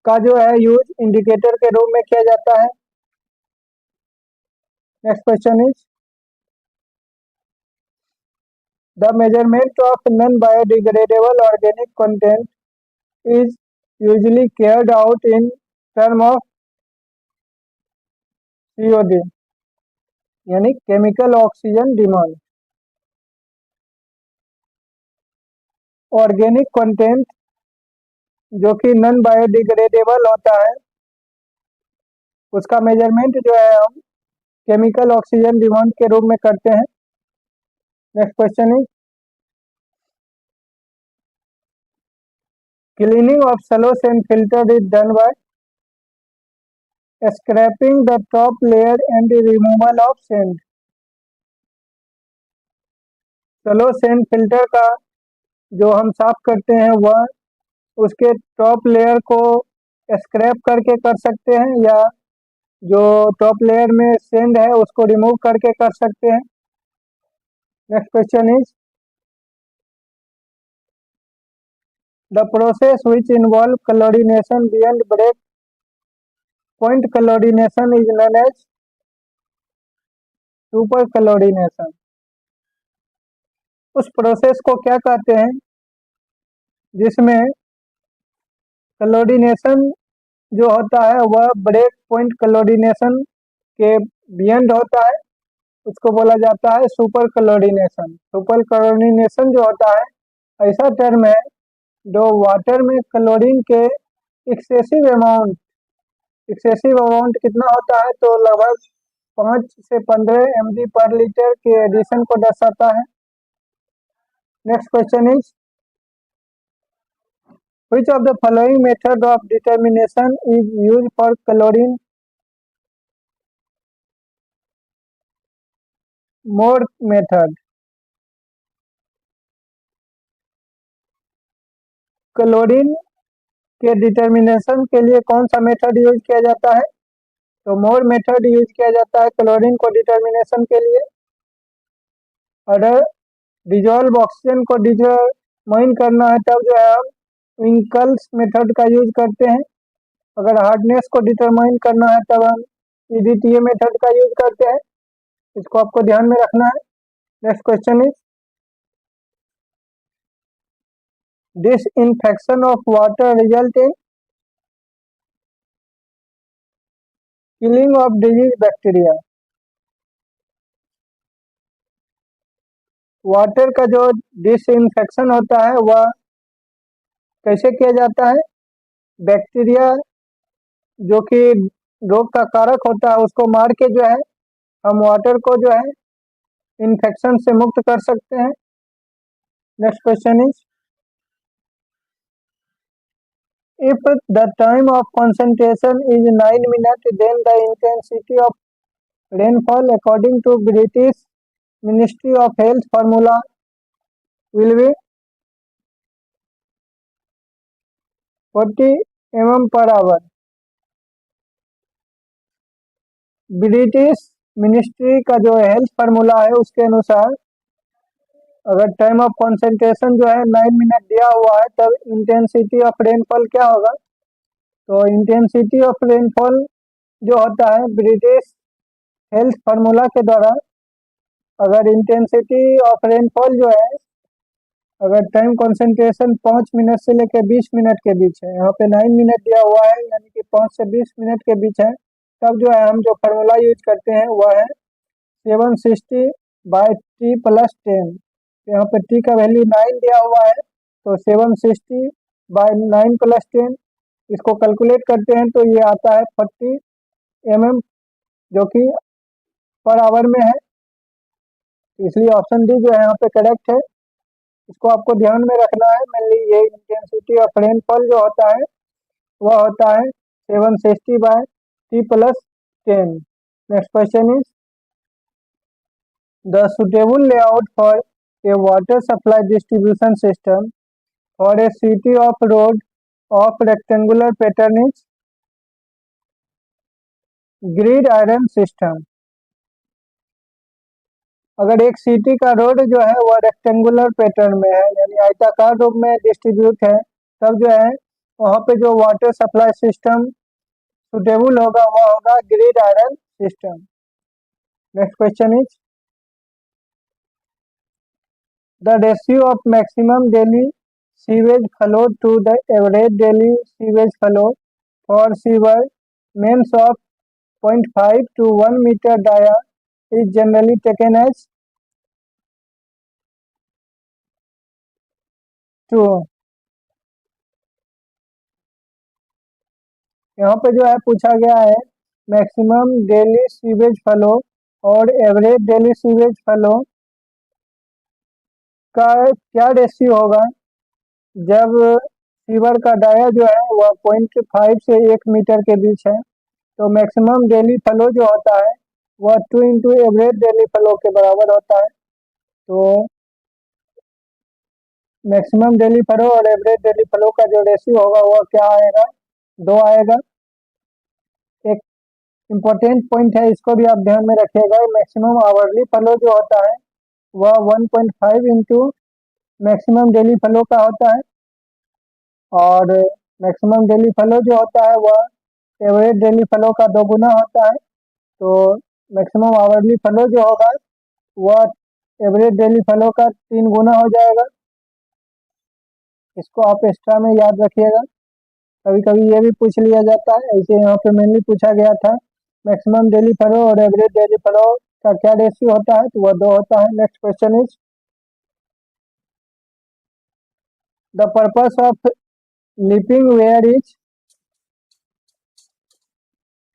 का जो है यूज इंडिकेटर के रूप में किया जाता है। Next question is the measurement of non biodegradable organic content is usually carried out in term of COD यानी chemical oxygen demand. Organic content जो कि नॉन बायोडिग्रेडेबल होता है, उसका मेजरमेंट जो है हम केमिकल ऑक्सीजन डिमांड के रूप में करते हैं। Next question is cleaning of slow sand filter is done by scraping the top layer and removal of sand. Slow sand filter का जो हम साफ करते हैं वह उसके टॉप लेयर को स्क्रैप करके कर सकते हैं, या जो टॉप लेयर में सैंड है उसको रिमूव करके कर सकते हैं। Next question is the process which involve chlorination beyond break point chlorination is known as super chlorination. उस प्रोसेस को क्या कहते हैं जिसमें क्लोरीनेशन जो होता है वह ब्रेक पॉइंट क्लोरीनेशन के बियॉन्ड होता है, उसको बोला जाता है सुपर क्लोरीनेशन। सुपर क्लोरीनेशन जो होता है ऐसा टर्म है जो वाटर में क्लोरीन के एक्सेसिव अमाउंट कितना होता है, तो लगभग 5 से 15 mg पर लीटर के एडिशन को दर्शाता है। Next question is which of the following method of determination is used for chlorine Moore method। Chlorine के डिटर्मिनेशन के लिए कौन सा मेथड यूज किया जाता है, तो मोर मेथड यूज किया जाता है क्लोरीन को डिटर्मिनेशन के लिए। अगर डिजॉल्व ऑक्सीजन को डिटरमाइन करना है तब जो है हम विंकल्स मेथड का यूज करते हैं। अगर हार्डनेस को डिटरमाइन करना है तब हम EDTA मेथड का यूज करते हैं। इसको आपको ध्यान में रखना है। Next question is disinfection of water result in killing of disease bacteria। Water का जो डिसइंफेक्शन होता है वह कैसे किया जाता है, बैक्टीरिया जो कि रोग का कारक होता है उसको मार के जो है हम वाटर को जो है इन्फेक्शन से मुक्त कर सकते हैं। Next question is if the time of concentration is 9 minutes then the intensity of rainfall according to British Ministry of Health formula will be 40 mm per hour। British ministry का जो हेल्थ फार्मूला है उसके अनुसार अगर टाइम ऑफ कॉन्सेंट्रेशन जो है 9 मिनट दिया हुआ है तब इंटेंसिटी ऑफ रेनफॉल क्या होगा, तो इंटेंसिटी ऑफ रेनफॉल जो होता है ब्रिटिश हेल्थ फार्मूला के द्वारा, अगर इंटेंसिटी ऑफ रेनफॉल जो है अगर टाइम कॉन्सेंट्रेशन 5 मिनट से लेकर 20 मिनट के बीच है, यहाँ पे 9 मिनट दिया हुआ है यानी कि 5 से 20 मिनट के बीच है, तब जो है हम जो फार्मूला यूज करते हैं वह है 760/T+10। यहाँ पे T का वैल्यू 9 दिया हुआ है तो 760/9+10 इसको कैलकुलेट करते हैं तो ये आता है 40 mm जो कि पर आवर में है, इसलिए ऑप्शन डी जो है यहाँ पे करेक्ट है। इसको आपको ध्यान में रखना है। मेनली ये इंटेंसिटी ऑफ रेनफॉल जो होता है वह होता है 760/T+10। Next question is the suitable layout for a water supply distribution system for a city of road of rectangular pattern is grid iron system. अगर एक सिटी का रोड जो है वह रेक्टेंगुलर पैटर्न में है यानी आयताकार रूप में डिस्ट्रीब्यूट है, तब जो है वहाँ पे जो वाटर सप्लाई सिस्टम सुटेबल होगा वह होगा grid iron system. Next question is the ratio of maximum daily sewage flow to the average daily sewage flow for sewer mains of 0.5 to 1 meter dia is generally taken as two. यहाँ पे जो है पूछा गया है मैक्सिमम डेली सीवेज फ्लो और एवरेज डेली सीवेज फ्लो का क्या रेशियो होगा जब सीवर का डाया जो है वह 0.5 से 1 मीटर के बीच है। तो मैक्सिमम डेली फ्लो जो होता है वह 2 इंटू एवरेज डेली फ्लो के बराबर होता है। तो मैक्सिमम डेली फ्लो और एवरेज डेली फ्लो का जो रेशियो होगा वह क्या आएगा, 2 आएगा। एक इम्पोर्टेंट पॉइंट है, इसको भी आप ध्यान में रखिएगा। मैक्सिमम आवरली फ्लो जो होता है वह 1.5 इंटू मैक्सिमम डेली फ्लो का होता है और मैक्सिमम डेली फ्लो जो होता है वह एवरेज डेली फ्लो का 2 गुना होता है। तो मैक्सिमम आवरली फ्लो जो होगा वह एवरेज डेली फ्लो का 3 गुना हो जाएगा। इसको आप एक्स्ट्रा में याद रखिएगा, कभी कभी ये भी पूछ लिया जाता है। ऐसे यहाँ पे मेनली पूछा गया था मैक्सिमम डेली फ्लो और एवरेज डेली फ्लो का क्या रेशियो होता है, तो वह 2 होता है। Next question is the purpose of leaping weir is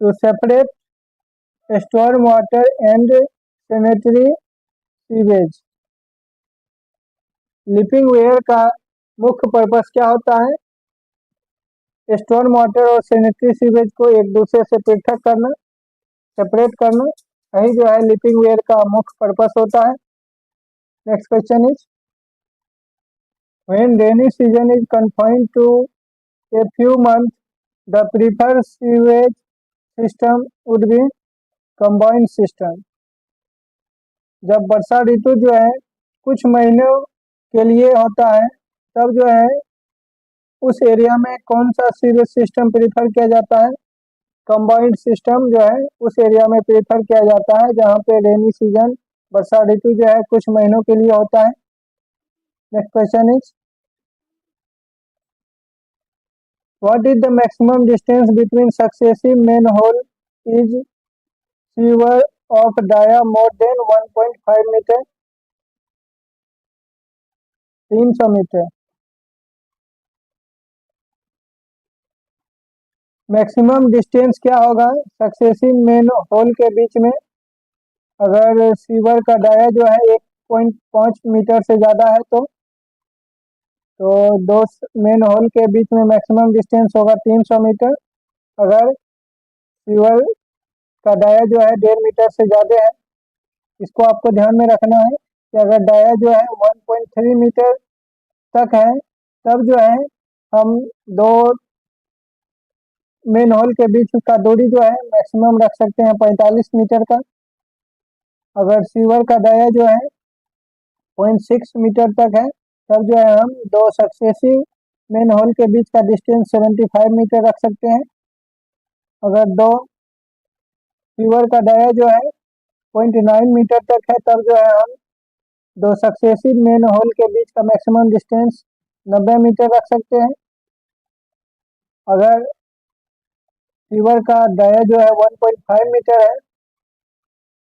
to separate storm water and sanitary sewage. Leaping weir का मुख्य पर्पस क्या होता है, स्टॉर्म वाटर और सैनिटरी सीवेज को एक दूसरे से पृथक करना, सेपरेट करना, यही जो है लीपिंग वेयर का मुख्य पर्पस होता है। Next question is when rainy season is confined to a few month the preferred sewage system would be combined system. जब वर्षा ऋतु जो है कुछ महीनों के लिए होता है तब जो है उस एरिया में कौन सा सीवेज सिस्टम प्रीफर किया जाता है, कंबाइंड सिस्टम जो है उस एरिया में प्रीफर किया जाता है जहाँ पे रेनी सीजन वर्षा ऋतु जो है कुछ महीनों के लिए होता है। Next question is what is the maximum distance between successive manhole is sewer of dia more than 1.5 metre, 300 metre. Maximum distance क्या होगा सक्सेसिव मेन होल के बीच में, अगर सीवर का डाया जो है 1.5 मीटर से ज़्यादा है तो दो मेन होल के बीच में मैक्सिमम डिस्टेंस होगा 300 मीटर। अगर सीवर का डाया जो है 1.5 मीटर से ज़्यादा है, इसको आपको ध्यान में रखना है कि अगर डाया जो है 1.3 मीटर तक है तब जो है हम दो मेन होल के बीच का दूरी जो है मैक्सिमम रख सकते हैं 45 मीटर का। अगर सीवर का डाया जो है 0.6 मीटर तक है तब जो है हम दो सक्सेसिव मेन होल के बीच का डिस्टेंस 75 मीटर रख सकते हैं। अगर दो सीवर का डाया जो है 0.9 मीटर तक है तब जो है हम दो सक्सेसिव मेन होल के बीच का मैक्सिमम डिस्टेंस 90 मीटर रख सकते हैं। अगर सीवर का डाया जो है 1.5 मीटर है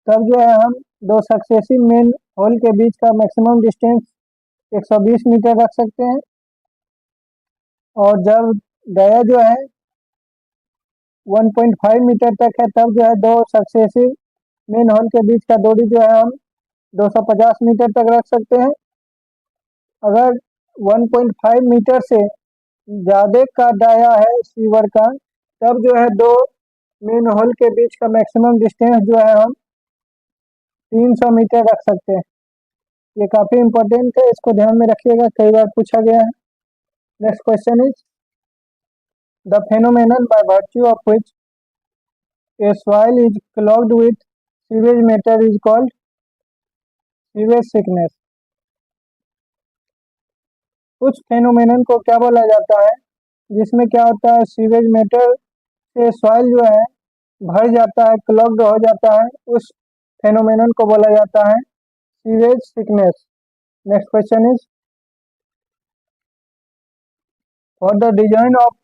तब जो है हम दो सक्सेसिव मेन होल के बीच का मैक्सिमम डिस्टेंस 120 मीटर रख सकते हैं। और जब डाया जो है 1.5 मीटर तक है तब जो है दो सक्सेसिव मेन होल के बीच का दूरी जो है हम 250 मीटर तक रख सकते हैं। अगर 1.5 मीटर से ज़्यादा का डाया है सीवर का तब जो है दो मेन होल के बीच का मैक्सिमम डिस्टेंस जो है हम 300 मीटर रख सकते हैं। ये काफ़ी इंपॉर्टेंट है, इसको ध्यान में रखिएगा, कई बार पूछा गया है। Next question is the phenomenon by virtue of which A soil is clogged with sewage matter is called sewage sickness. उस फेनोमेनन को क्या बोला जाता है जिसमें क्या होता है, सीवेज मैटर से सॉइल जो है भर जाता है, क्लॉग्ड हो जाता है, उस फेनोमेनन को बोला जाता है sewage sickness. Next question is for the design of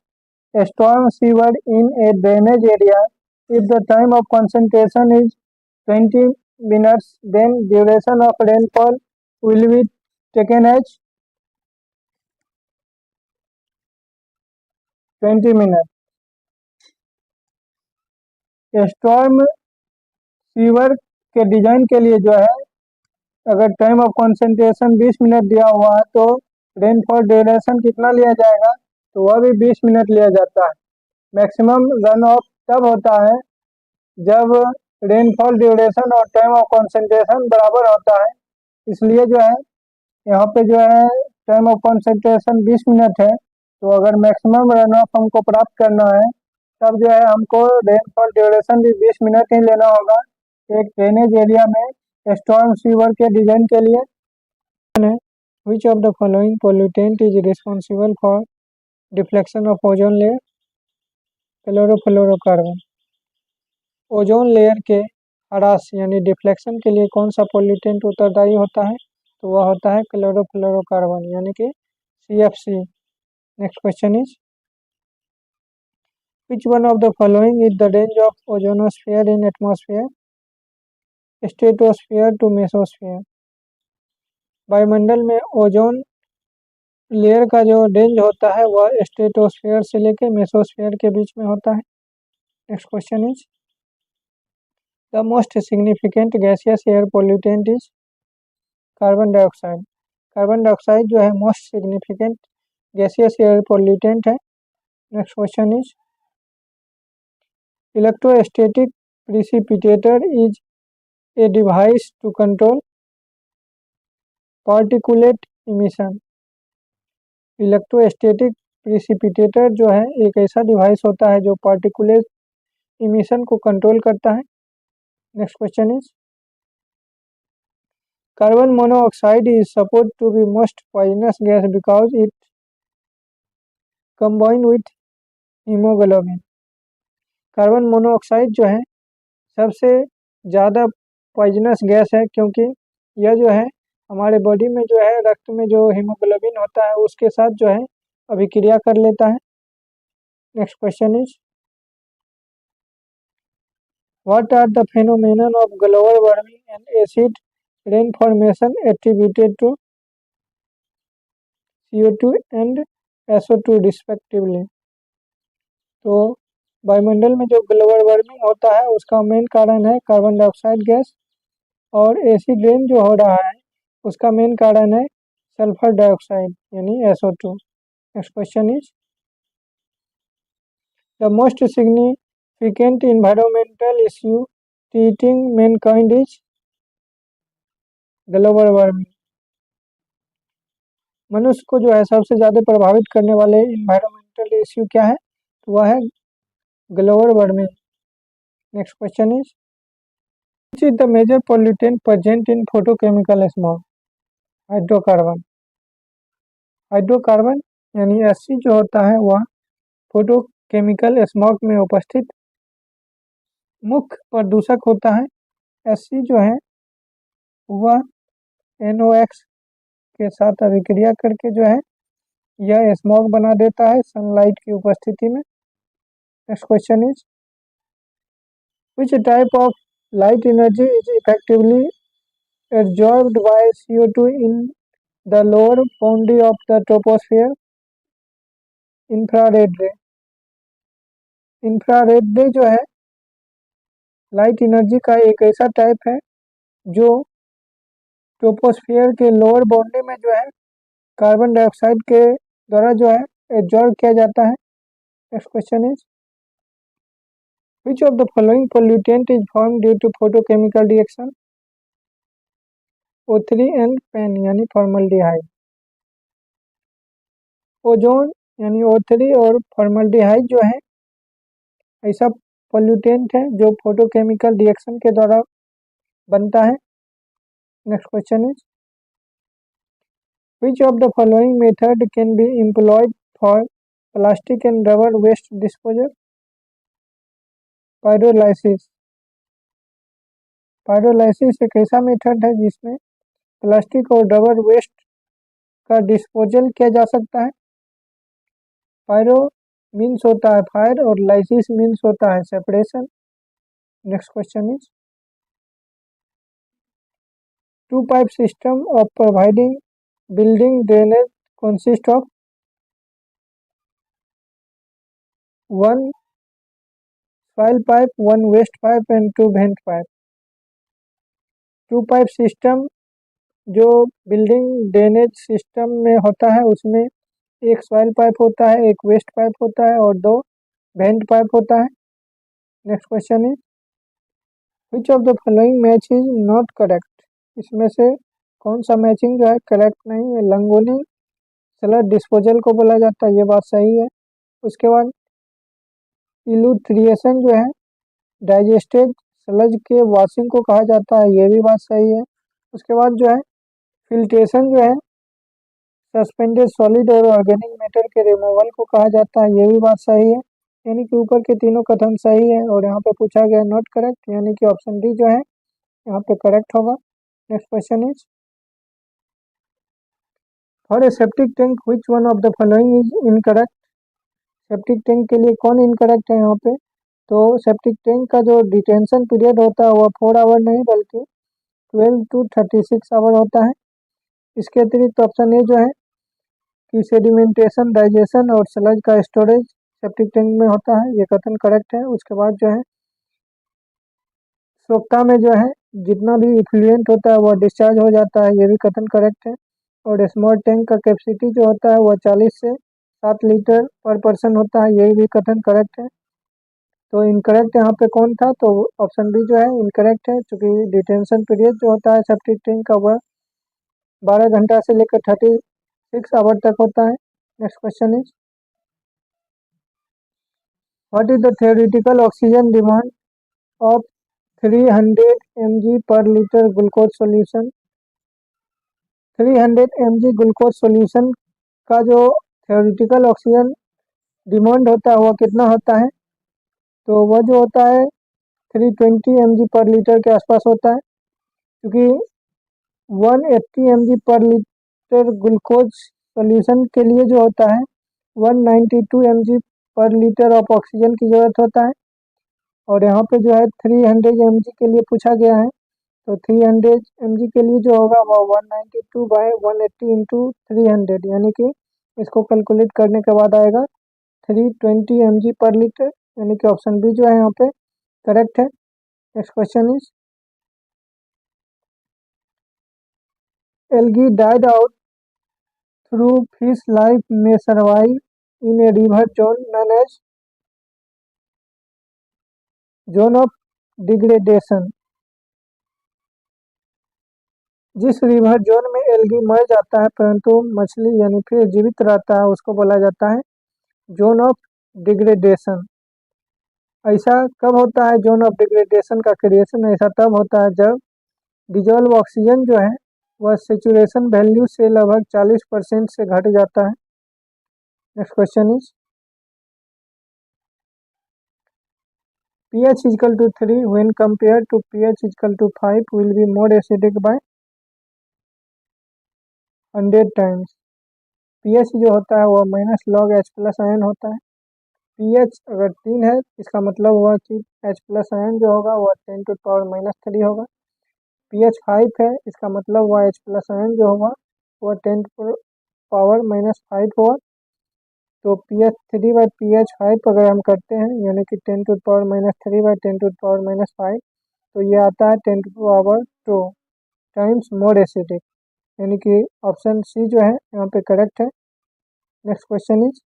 a storm sewer in a drainage area, if the time of concentration is 20 minutes, then duration of rainfall will be taken as 20 minute. Storm sewer के डिजाइन के लिए जो है अगर टाइम ऑफ कंसंट्रेशन 20 मिनट दिया हुआ है तो रेनफॉल ड्यूरेशन कितना लिया जाएगा, तो वह भी 20 मिनट लिया जाता है। मैक्सिमम रन ऑफ तब होता है जब रेनफॉल ड्यूरेशन और टाइम ऑफ कंसंट्रेशन बराबर होता है। इसलिए जो है यहाँ पे जो है टाइम ऑफ कंसंट्रेशन 20 मिनट है, तो अगर मैक्सिमम रन ऑफ हमको प्राप्त करना है तब जो है हमको रेनफॉल ड्यूरेशन भी 20 मिनट ही लेना होगा एक ड्रेनेज एरिया में स्टॉर्म सीवर के डिजाइन के लिए। Which of the following pollutant is responsible for deflection of ozone layer? Chlorofluorocarbon. Ozone layer के ह्रास यानी डिफ्लेक्शन के लिए कौन सा पोल्यूटेंट उत्तरदायी होता है, तो वह होता है क्लोरोफ्लोरोकार्बन यानी कि CFC। Next question is which one of the following is the range of ozonosphere in atmosphere? Stratosphere to mesosphere. वायुमंडल में ओजोन लेयर का जो रेंज होता है वह स्ट्रेटोस्फीयर से लेकर मेसोस्फीयर के बीच में होता है। Next question is the most significant gaseous air pollutant is carbon dioxide. Carbon dioxide जो है most significant gaseous air pollutant है। Next question is electrostatic precipitator is a device to control particulate emission. Electrostatic precipitator जो है एक ऐसा डिवाइस होता है जो पार्टिकुलेट इमिशन को कंट्रोल करता है। Next question is carbon monoxide is suppose to be most poisonous gas because it combine with haemoglobin. Carbon monoxide जो है सबसे ज़्यादा पॉइजनस गैस है क्योंकि यह जो है हमारे बॉडी में जो है रक्त में जो हीमोग्लोबिन होता है उसके साथ जो है अभिक्रिया कर लेता है। Next question is what are the phenomenon of global warming and acid rain formation attributed to CO2 and SO2 respectively. तो वायुमंडल में जो ग्लोबल वार्मिंग होता है उसका मेन कारण है कार्बन डाइऑक्साइड गैस, और एसिड रेन जो हो रहा है उसका मेन कारण है सल्फर डाइऑक्साइड यानी SO2। Next question is the most significant environmental issue teaching Mankind is global warming. मनुष्य को जो है सबसे ज़्यादा प्रभावित करने वाले इन्वायरमेंटल इश्यू क्या है, तो वह है global warming. Next question is which is the major pollutant present in photochemical smog? Hydrocarbon. Hydrocarbon यानी Hc जो होता है वह फोटोकेमिकल स्मॉग में उपस्थित मुख्य प्रदूषक होता है। Hc जो है वह NOx के साथ अभिक्रिया करके जो है यह स्मॉग बना देता है सनलाइट की उपस्थिति में। Next question is which type of light energy is effectively absorbed by CO2 in the lower boundary of the troposphere? Infrared रे। इंफ्रारेड रे जो है लाइट एनर्जी का एक ऐसा टाइप है जो ट्रोपोस्फियर के लोअर बाउंड्री में जो है कार्बन डाइऑक्साइड के द्वारा जो है एब्जॉर्ब किया जाता है। Next question is which of the following pollutant is formed due to photochemical reaction? O3 and PAN यानी फॉर्मल्डिहाइड। ओजोन यानी O3 और फॉर्मल्डिहाइड जो है ऐसा पोल्यूटेंट है जो फोटोकेमिकल रिएक्शन के द्वारा बनता है। Next question is which of the following method can be employed for plastic and rubber waste disposal? Pyrolysis. Pyrolysis एक ऐसा मेथड है जिसमें प्लास्टिक और रबर वेस्ट का डिस्पोजल किया जा सकता है। पायरो मीन्स होता है फायर और लाइसिस मीन्स होता है separation. Next question is two pipe system of providing building drainage consist of 1 soil pipe, 1 waste pipe and 2 vent pipe. 2 pipe system जो बिल्डिंग ड्रेनेज सिस्टम में होता है उसमें एक सॉइल पाइप होता है, एक वेस्ट पाइप होता है और 2 वेंट पाइप होता है। Next question is which of the following match is not correct. इसमें से कौन सा मैचिंग जो है करेक्ट नहीं है। लंगोनी स्लज डिस्पोजल को बोला जाता है, ये बात सही है। उसके बाद इलूथ्रिएशन जो है डाइजेस्टेड स्लज के वॉशिंग को कहा जाता है, ये भी बात सही है। उसके बाद जो है फिल्ट्रेशन जो है सस्पेंडेड सॉलिड और ऑर्गेनिक मैटर के रिमूवल को कहा जाता है, ये भी बात सही है। यानी कि ऊपर के तीनों कथन सही है और यहाँ पे पूछा गया नॉट करेक्ट, यानी कि ऑप्शन डी जो है यहाँ पे करेक्ट होगा। Next question is for A septic tank which one of the following is incorrect. Septic tank के लिए कौन इनकरेक्ट है यहाँ पे। तो सेप्टिक टैंक का जो डिटेंशन पीरियड होता है वह 4 आवर नहीं बल्कि 12 to 36 आवर होता है। इसके अतिरिक्त ऑप्शन ए जो है कि सेडिमेंटेशन, डाइजेशन और स्लज का स्टोरेज सेप्टिक टैंक में होता है, ये कथन करेक्ट है। उसके बाद जो है सोक्का में जो है जितना भी इफ्लुएंट होता है वह डिस्चार्ज हो जाता है, ये भी कथन करेक्ट है। और स्मॉल टैंक का कैपेसिटी जो होता है वह 40 से 7 लीटर पर पर्सन होता है, ये भी कथन करेक्ट है। तो इनकरेक्ट यहाँ पे कौन था, तो ऑप्शन बी जो है इनकरेक्ट है, क्योंकि डिटेंशन पीरियड जो होता है सेप्टिक टैंक का वह 12 घंटा से लेकर 36 आवर तक होता है। Next question is what is the theoretical oxygen demand of 300 mg पर litre glucose solution. 300 mg glucose solution का जो theoretical ऑक्सीजन डिमांड होता है वह कितना होता है, तो वह जो होता है 320 mg पर लीटर के आसपास होता है, क्योंकि 180 mg पर लीटर ग्लूकोज सॉल्यूशन के लिए जो होता है 192 mg पर लीटर ऑफ ऑक्सीजन की ज़रूरत होता है। और यहाँ पे जो है 300 mg के लिए पूछा गया है, तो 300 mg के लिए जो होगा वो 192 बाय 180 इंटू 300, यानी कि इसको कैलकुलेट करने के बाद आएगा 320 mg पर लीटर, यानी कि ऑप्शन बी जो है यहाँ पे करेक्ट है। Next question is algae died out through fish life may survive in a river zone known as zone of degradation. जिस रिवर जोन में एल्गी मर जाता है परंतु मछली यानी फिर जीवित रहता है उसको बोला जाता है जोन ऑफ डिग्रेडेशन। ऐसा कब होता है जोन ऑफ डिग्रेडेशन का क्रिएशन, ऐसा तब होता है जब डिजॉल्व ऑक्सीजन जो है वह सेचुरेशन वैल्यू से लगभग 40% से घट जाता है। Next question is pH equal to 3 when compared to pH equal to 5 will be more acidic by 100 times। pH जो होता है वह minus log H plus ion होता है। pH अगर 3 है इसका मतलब हुआ कि H प्लस आयन जो होगा वह 10 to पावर माइनस 3 होगा। pH 5 है इसका मतलब हुआ H प्लस आयन जो होगा वह 10 to पावर माइनस 5 होगा। तो pH 3 बाई pH 5 अगर हम करते हैं यानी कि 10 to power minus 3 by 10 to power minus 5, तो ये आता है 10 to power 2 times more acidic, यानी कि ऑप्शन सी जो है यहाँ पे करेक्ट है। Next question is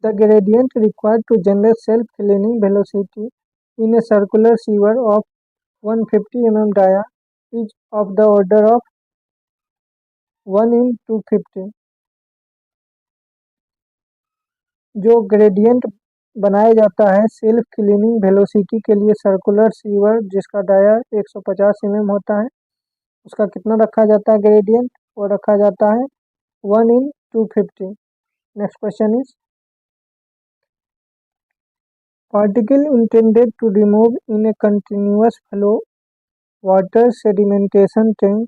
the gradient required to generate self cleaning velocity in a circular sewer of 150 mm dia is of the order of 1/250। जो ग्रेडियंट बनाया जाता है सेल्फ क्लीनिंग वेलोसिटी के लिए सर्कुलर सीवर जिसका डाया 150 mm होता है, उसका कितना रखा जाता है ग्रेडियंट, वो रखा जाता है 1/250। Next question is particle intended to remove in a continuous flow water sedimentation tank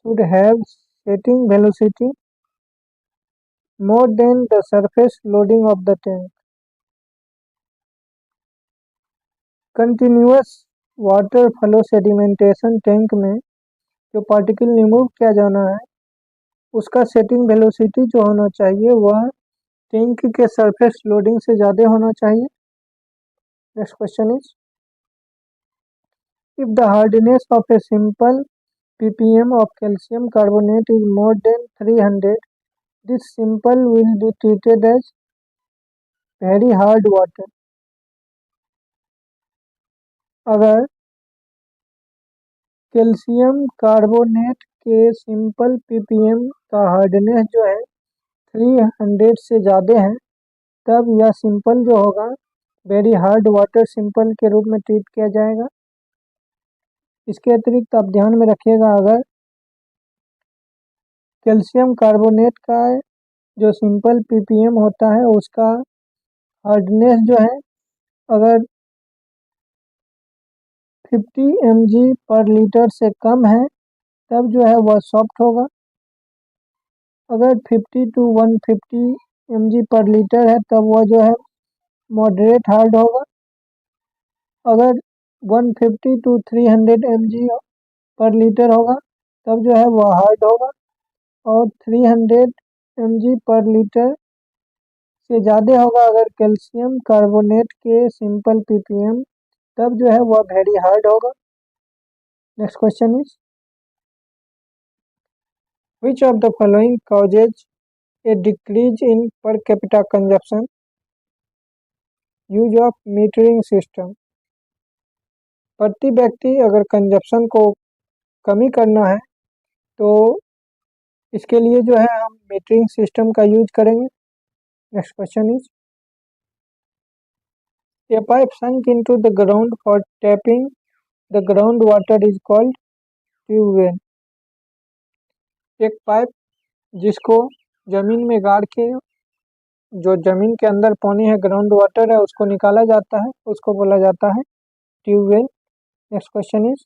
should have setting velocity more than the surface loading of the tank। Continuous water flow sedimentation tank में जो पार्टिकल रिमूव किया जाना है उसका सेटिंग वेलोसिटी जो होना चाहिए वह टैंक के सरफेस लोडिंग से ज़्यादा होना चाहिए। Next question is, if the hardness of a simple ppm of calcium carbonate is more than 300, this simple will be treated as very hard water. अगर कैल्शियम कार्बोनेट के सिंपल ppm का हार्डनेस जो है 300 से ज़्यादा है, तब यह सिंपल जो होगा वेरी हार्ड वाटर सिंपल के रूप में ट्रीट किया जाएगा। इसके अतिरिक्त आप ध्यान में रखिएगा, अगर कैल्शियम कार्बोनेट का जो सिंपल ppm होता है उसका हार्डनेस जो है अगर 50 mg पर लीटर से कम है, तब जो है वह सॉफ्ट होगा। अगर 50 to 150 mg पर लीटर है, तब वह जो है मॉडरेट हार्ड होगा। अगर 150 to 300 mg पर लीटर होगा, तब जो है वह हार्ड होगा। और 300 mg पर लीटर से ज़्यादा होगा अगर कैल्शियम कार्बोनेट के सिंपल ppm, तब जो है वह वेरी हार्ड होगा। Next question is, which of the following causes a decrease in per capita consumption? Use of metering system. प्रति व्यक्ति अगर कंजप्शन को कमी करना है तो इसके लिए जो है हम मीटरिंग सिस्टम का यूज करेंगे। Next question is, A pipe sunk into the ground for tapping the ground water is called tubewell. एक पाइप जिसको जमीन में गाड़ के जो जमीन के अंदर पानी है, ग्राउंड वाटर है, उसको निकाला जाता है, उसको बोला जाता है tubewell. Next question is,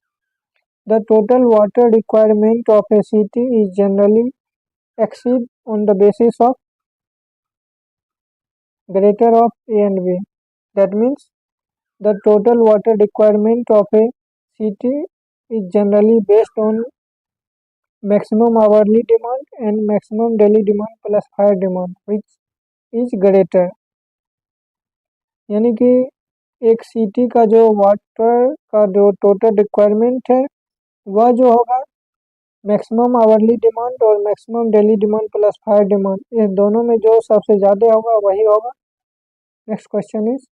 the total water requirement of a city is generally exceed on the basis of greater of A and B. That means the total water requirement of a city is generally based on maximum hourly demand and maximum daily demand plus fire demand, which is greater। यानी कि एक सिटी का जो वाटर का जो टोटल रिक्वायरमेंट है वह जो होगा मैक्सिमम आवरली डिमांड और maximum daily demand plus fire demand, ये दोनों में जो सबसे ज़्यादा होगा वही होगा। Next question is,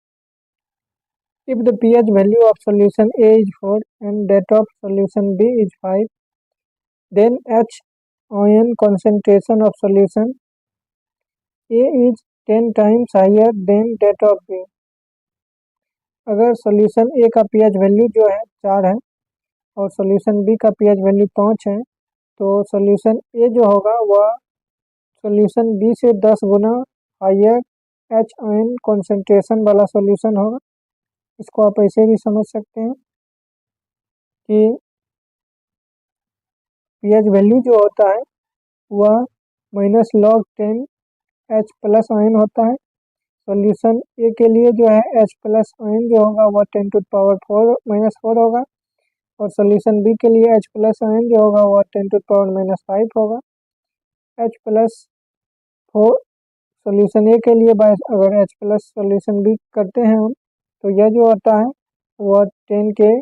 if the pH value of solution A is 4 and that of solution B is 5, then H ion concentration of solution A is 10 times higher than that of B। अगर सॉल्यूशन A का pH वैल्यू जो है 4 है और सॉल्यूशन B का pH वैल्यू 5 है, तो सॉल्यूशन A जो होगा वह सॉल्यूशन B से 10 गुना हायर H आयन कॉन्सेंट्रेशन वाला सॉल्यूशन होगा। इसको आप ऐसे भी समझ सकते हैं कि pH वैल्यू जो होता है वह -log10 H प्लस आयन होता है। सॉल्यूशन ए के लिए जो है H प्लस आयन जो होगा वह 10 to the power 4 होगा और सॉल्यूशन बी के लिए H प्लस आयन जो होगा वह 10 to the power -5 होगा। H प्लस 4 सॉल्यूशन ए के लिए अगर H प्लस सॉल्यूशन बी करते हैं हम, तो यह जो आता है वह 10 के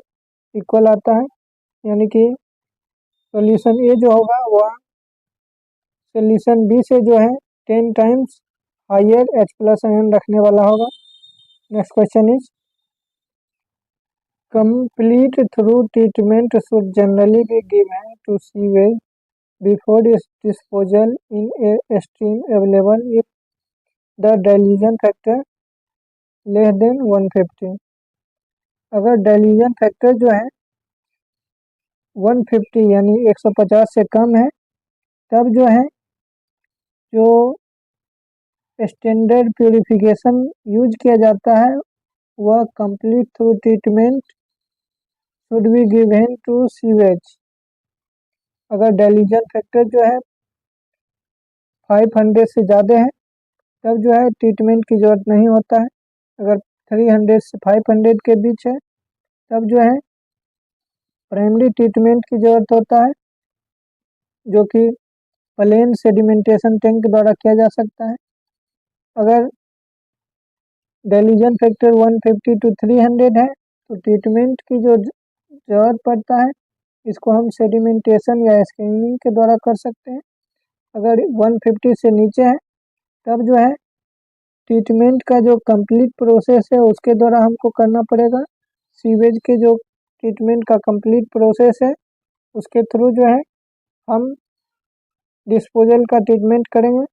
इक्वल आता है। यानी कि सॉल्यूशन ए जो होगा वह सॉल्यूशन बी से जो है 10 times higher H plus ion रखने वाला होगा। Next question is, complete through treatment should generally be given to sewage before its disposal in a stream available if the dilution factor less than 150। अगर डाइल्यूशन फैक्टर जो है 150 यानी 150 से कम है, तब जो है जो स्टैंडर्ड प्यूरिफिकेशन यूज किया जाता है वह complete through treatment should be given to sewage. अगर डाइल्यूशन फैक्टर जो है 500 से ज़्यादा है, तब जो है ट्रीटमेंट की ज़रूरत नहीं होता है। अगर 300 से 500 के बीच है, तब जो है प्राइमरी ट्रीटमेंट की ज़रूरत होता है, जो कि प्लेन सेडिमेंटेशन टैंक द्वारा किया जा सकता है। अगर डिल्यूजन फैक्टर 150 to 300 है तो ट्रीटमेंट की जो ज़रूरत पड़ता है इसको हम सेडिमेंटेशन या स्क्रीनिंग के द्वारा कर सकते हैं। अगर 150 से नीचे है तब जो है ट्रीटमेंट का जो कंप्लीट प्रोसेस है उसके द्वारा हमको करना पड़ेगा। सीवेज के जो ट्रीटमेंट का कंप्लीट प्रोसेस है उसके थ्रू जो है हम डिस्पोजल का ट्रीटमेंट करेंगे।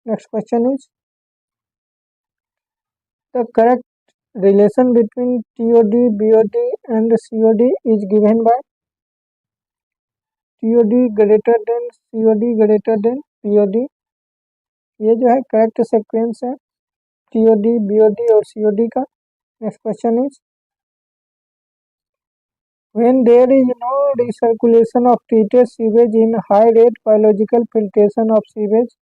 Next question is the correct relation between TOD, BOD and COD is given by TOD greater than COD greater than POD। ये जो है करेक्ट सीक्वेंस है TOD, BOD और COD का। Next question is when there is no recirculation of treated sewage in high rate biological filtration of sewage,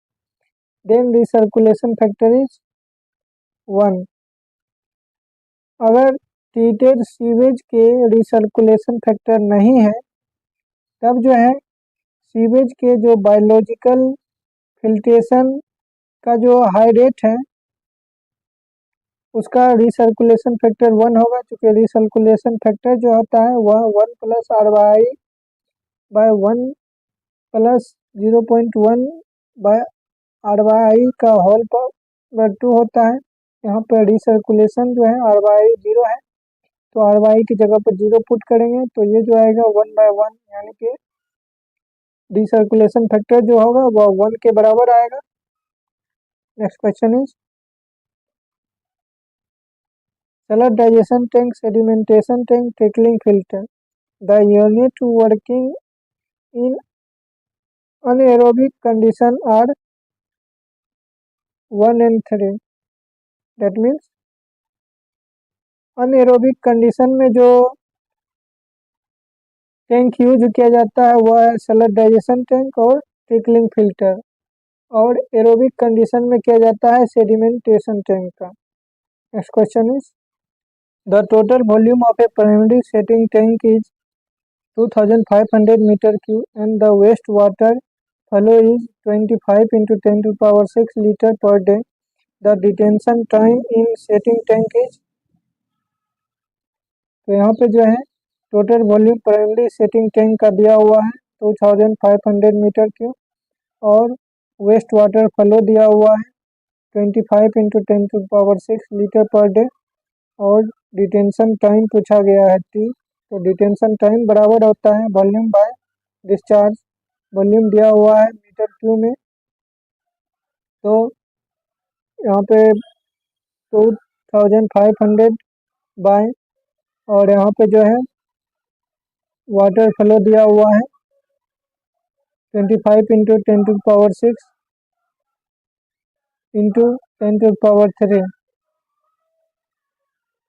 then recirculation factor is 1। अगर ट्रीटेड सीवेज के रिसर्कुलेशन फैक्टर नहीं है तब जो है सीवेज के जो बायोलॉजिकल फिल्ट्रेशन का जो हाई रेट है उसका रिसर्कुलेशन फैक्टर 1 होगा, क्योंकि रिसर्कुलेशन फैक्टर जो होता है वह 1 plus RY by 1 plus 0.1 by RY का होल पावर 2 होता है। यहाँ पर रिसर्कुलेशन जो है RY 0 है तो RY की जगह पर 0 पुट करेंगे तो ये जो आएगा 1/1, यानी कि रिसर्कुलेशन फैक्टर जो होगा वह 1 के बराबर आएगा। Next question is sludge digestion tank, sedimentation tank, trickling filter, the unit working in anaerobic condition are 1 and 3। That means anaerobic condition में जो टैंक यूज किया जाता है वह है सैलड डाइजेशन टैंक और ट्रिकलिंग फिल्टर, और एरोबिक कंडीशन में किया जाता है सेडिमेंटेशन टैंक का। Next question is the total volume of a primary setting tank is 2500 meter cube and the waste water flow is 25 into 10⁶ litre per day. The detention time in setting tank is, तो यहाँ पे जो है total volume primary setting tank का दिया हुआ है 2500 मीटर क्यूब और वेस्ट वाटर फ्लो दिया हुआ है 25 into 10⁶ लीटर पर डे, और डिटेंशन टाइम पूछा गया है T। तो डिटेंशन टाइम बराबर होता है वॉल्यूम बाय डिस्चार्ज। वॉल्यूम दिया हुआ है मीटर क्यूब में, तो यहाँ पे 2500 बाय, और यहाँ पे जो है वाटर फ्लो दिया हुआ है 25 into 10⁶ into 10⁻3।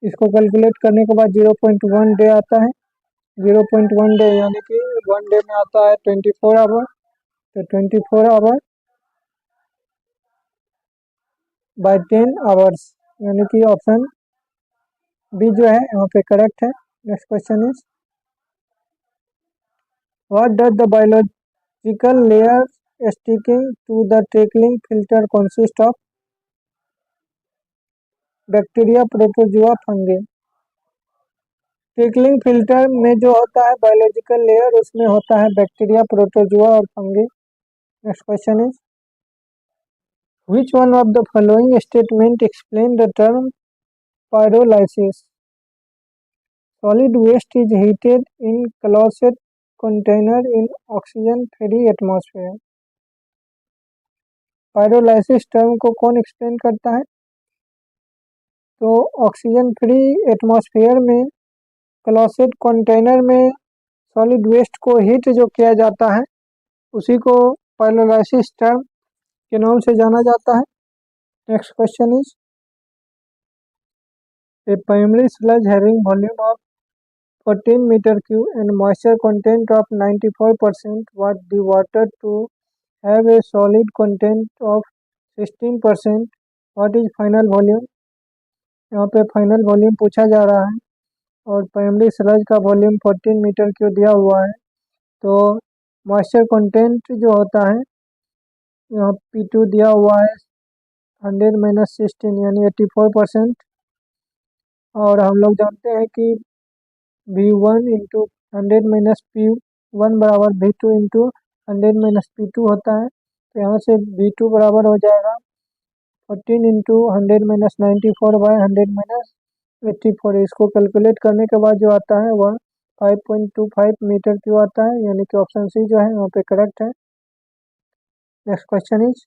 इसको कैलकुलेट करने के बाद 0.1 डे आता है। 0.1 डे यानी कि 1 डे में आता है 24 आवर, तो 24 आवर बाय 10 आवर्स, यानी कि ऑप्शन बी जो है यहाँ पे करेक्ट है। Next question is what does the biological layer sticking to the trickling filter consist of? Bacteria, protozoa, fungi. Trickling filter में जो होता है बायोलॉजिकल लेयर उसमें होता है बैक्टीरिया, प्रोटोजुआ और fungi. Next question is which one of the following statement explain the term pyrolysis? Solid waste is heated in closed container in oxygen free atmosphere। Pyrolysis term को कौन एक्सप्लेन करता है? तो ऑक्सीजन फ्री एटमॉस्फेयर में क्लोज्ड कंटेनर में सॉलिड वेस्ट को हीट जो किया जाता है उसी को पायरोलाइसिस टर्म के नाम से जाना जाता है। Next question is a primary sludge having volume of 14 meter cube and moisture content of 94% what the water to have a solid content of 16%, what is final volume? यहाँ पे फाइनल वॉल्यूम पूछा जा रहा है और प्राइमरी स्लज का वॉल्यूम 14 मीटर क्यूब दिया हुआ है, तो मॉइस्चर कंटेंट जो होता है यहाँ P2 दिया हुआ है 100 माइनस 16 यानी 84%। और हम लोग जानते हैं कि V1 इंटू 100 माइनस P1 बराबर V2 इंटू 100 माइनस P2 होता है। तो यहाँ से V2 बराबर हो जाएगा 14 इंटू 100 माइनस 94 बाय 100 माइनस 84। इसको कैलकुलेट करने के बाद जो आता है वह 5.25 मीटर क्यूब आता है, यानी कि ऑप्शन सी जो है यहाँ पे करेक्ट है। Next question is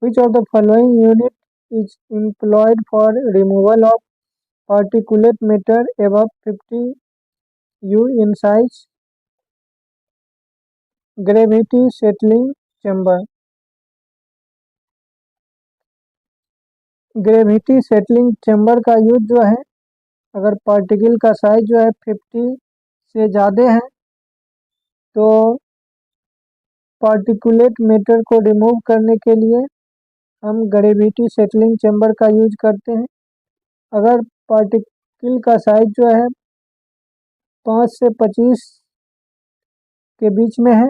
which of the following unit is employed for removal of particulate matter above 50 U in size? Gravity settling chamber. Gravity settling chamber का यूज जो है, अगर पार्टिकल का साइज जो है 50 से ज़्यादा है तो पार्टिकुलेट मैटर को रिमूव करने के लिए हम ग्रेविटी सेटलिंग चैम्बर का यूज करते हैं। अगर पार्टिकल का साइज जो है 5 से 25 के बीच में है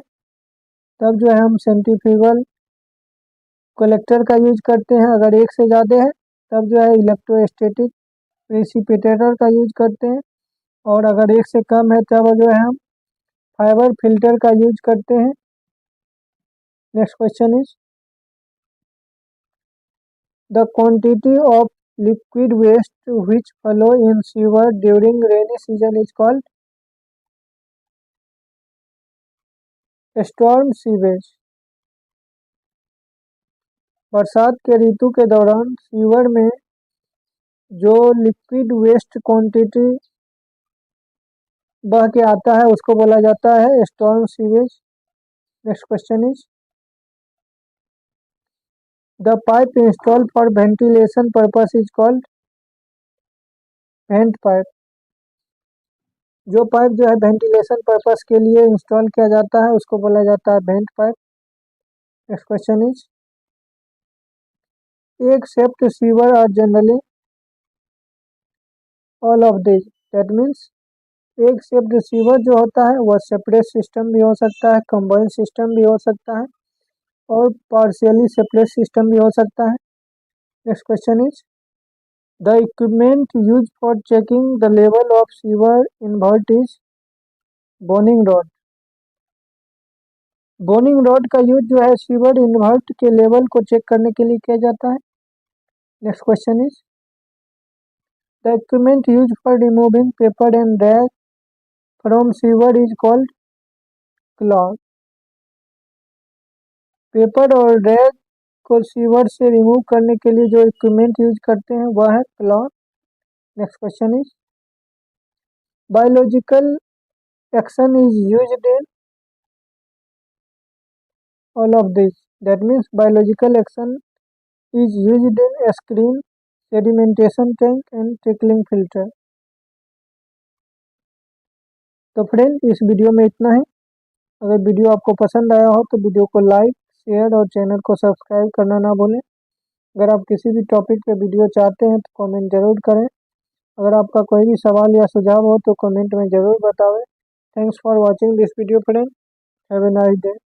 तब जो है हम सेंट्रीफ्यूगल कलेक्टर का यूज करते हैं। अगर 1 से ज़्यादा है तब जो है इलेक्ट्रोस्टैटिक प्रेसिपिटेटर का यूज करते हैं। और अगर 1 से कम है तब जो है हम फाइबर फिल्टर का यूज करते हैं। Next question is the quantity of liquid waste which flow in sewer during rainy season is called storm sewage. बरसात के ऋतु के दौरान सीवर में जो लिक्विड वेस्ट क्वांटिटी बह के आता है उसको बोला जाता है storm sewage. Next question is the pipe installed for ventilation purpose is called went pipe. जो पाइप जो है वेंटिलेशन पर्पस के लिए इंस्टॉल किया जाता है उसको बोला जाता है vent pipe. Next question is एक separate sewer are generally all of this. That means एक सेप्ट सीवर जो होता है वह सेपरेट सिस्टम भी हो सकता है, कंबाइंड सिस्टम भी हो सकता है और पार्शियली सेपरेट सिस्टम भी हो सकता है। Next question is the equipment use for checking the level of sewer invert is boning rod. Boning rod का यूज जो है सीवर इनवर्ट के लेवल को चेक करने के लिए किया जाता है। Next question is the equipment use for removing paper and rag from sewer is called cloth. Paper और रैग को सीवर से रिमूव करने के लिए जो इक्विपमेंट यूज करते हैं वह है cloth. Next question is biological action is used in all of this. That means biological action is used in a screen, sedimentation tank and trickling filter. तो फ्रेंड इस वीडियो में इतना ही। अगर वीडियो आपको पसंद आया हो तो वीडियो को लाइक, शेयर और चैनल को सब्सक्राइब करना ना भूलें। अगर आप किसी भी टॉपिक पे वीडियो चाहते हैं तो कमेंट ज़रूर करें। अगर आपका कोई भी सवाल या सुझाव हो तो कमेंट में ज़रूर बतावें। Thanks for watching this video friend. Have a nice day.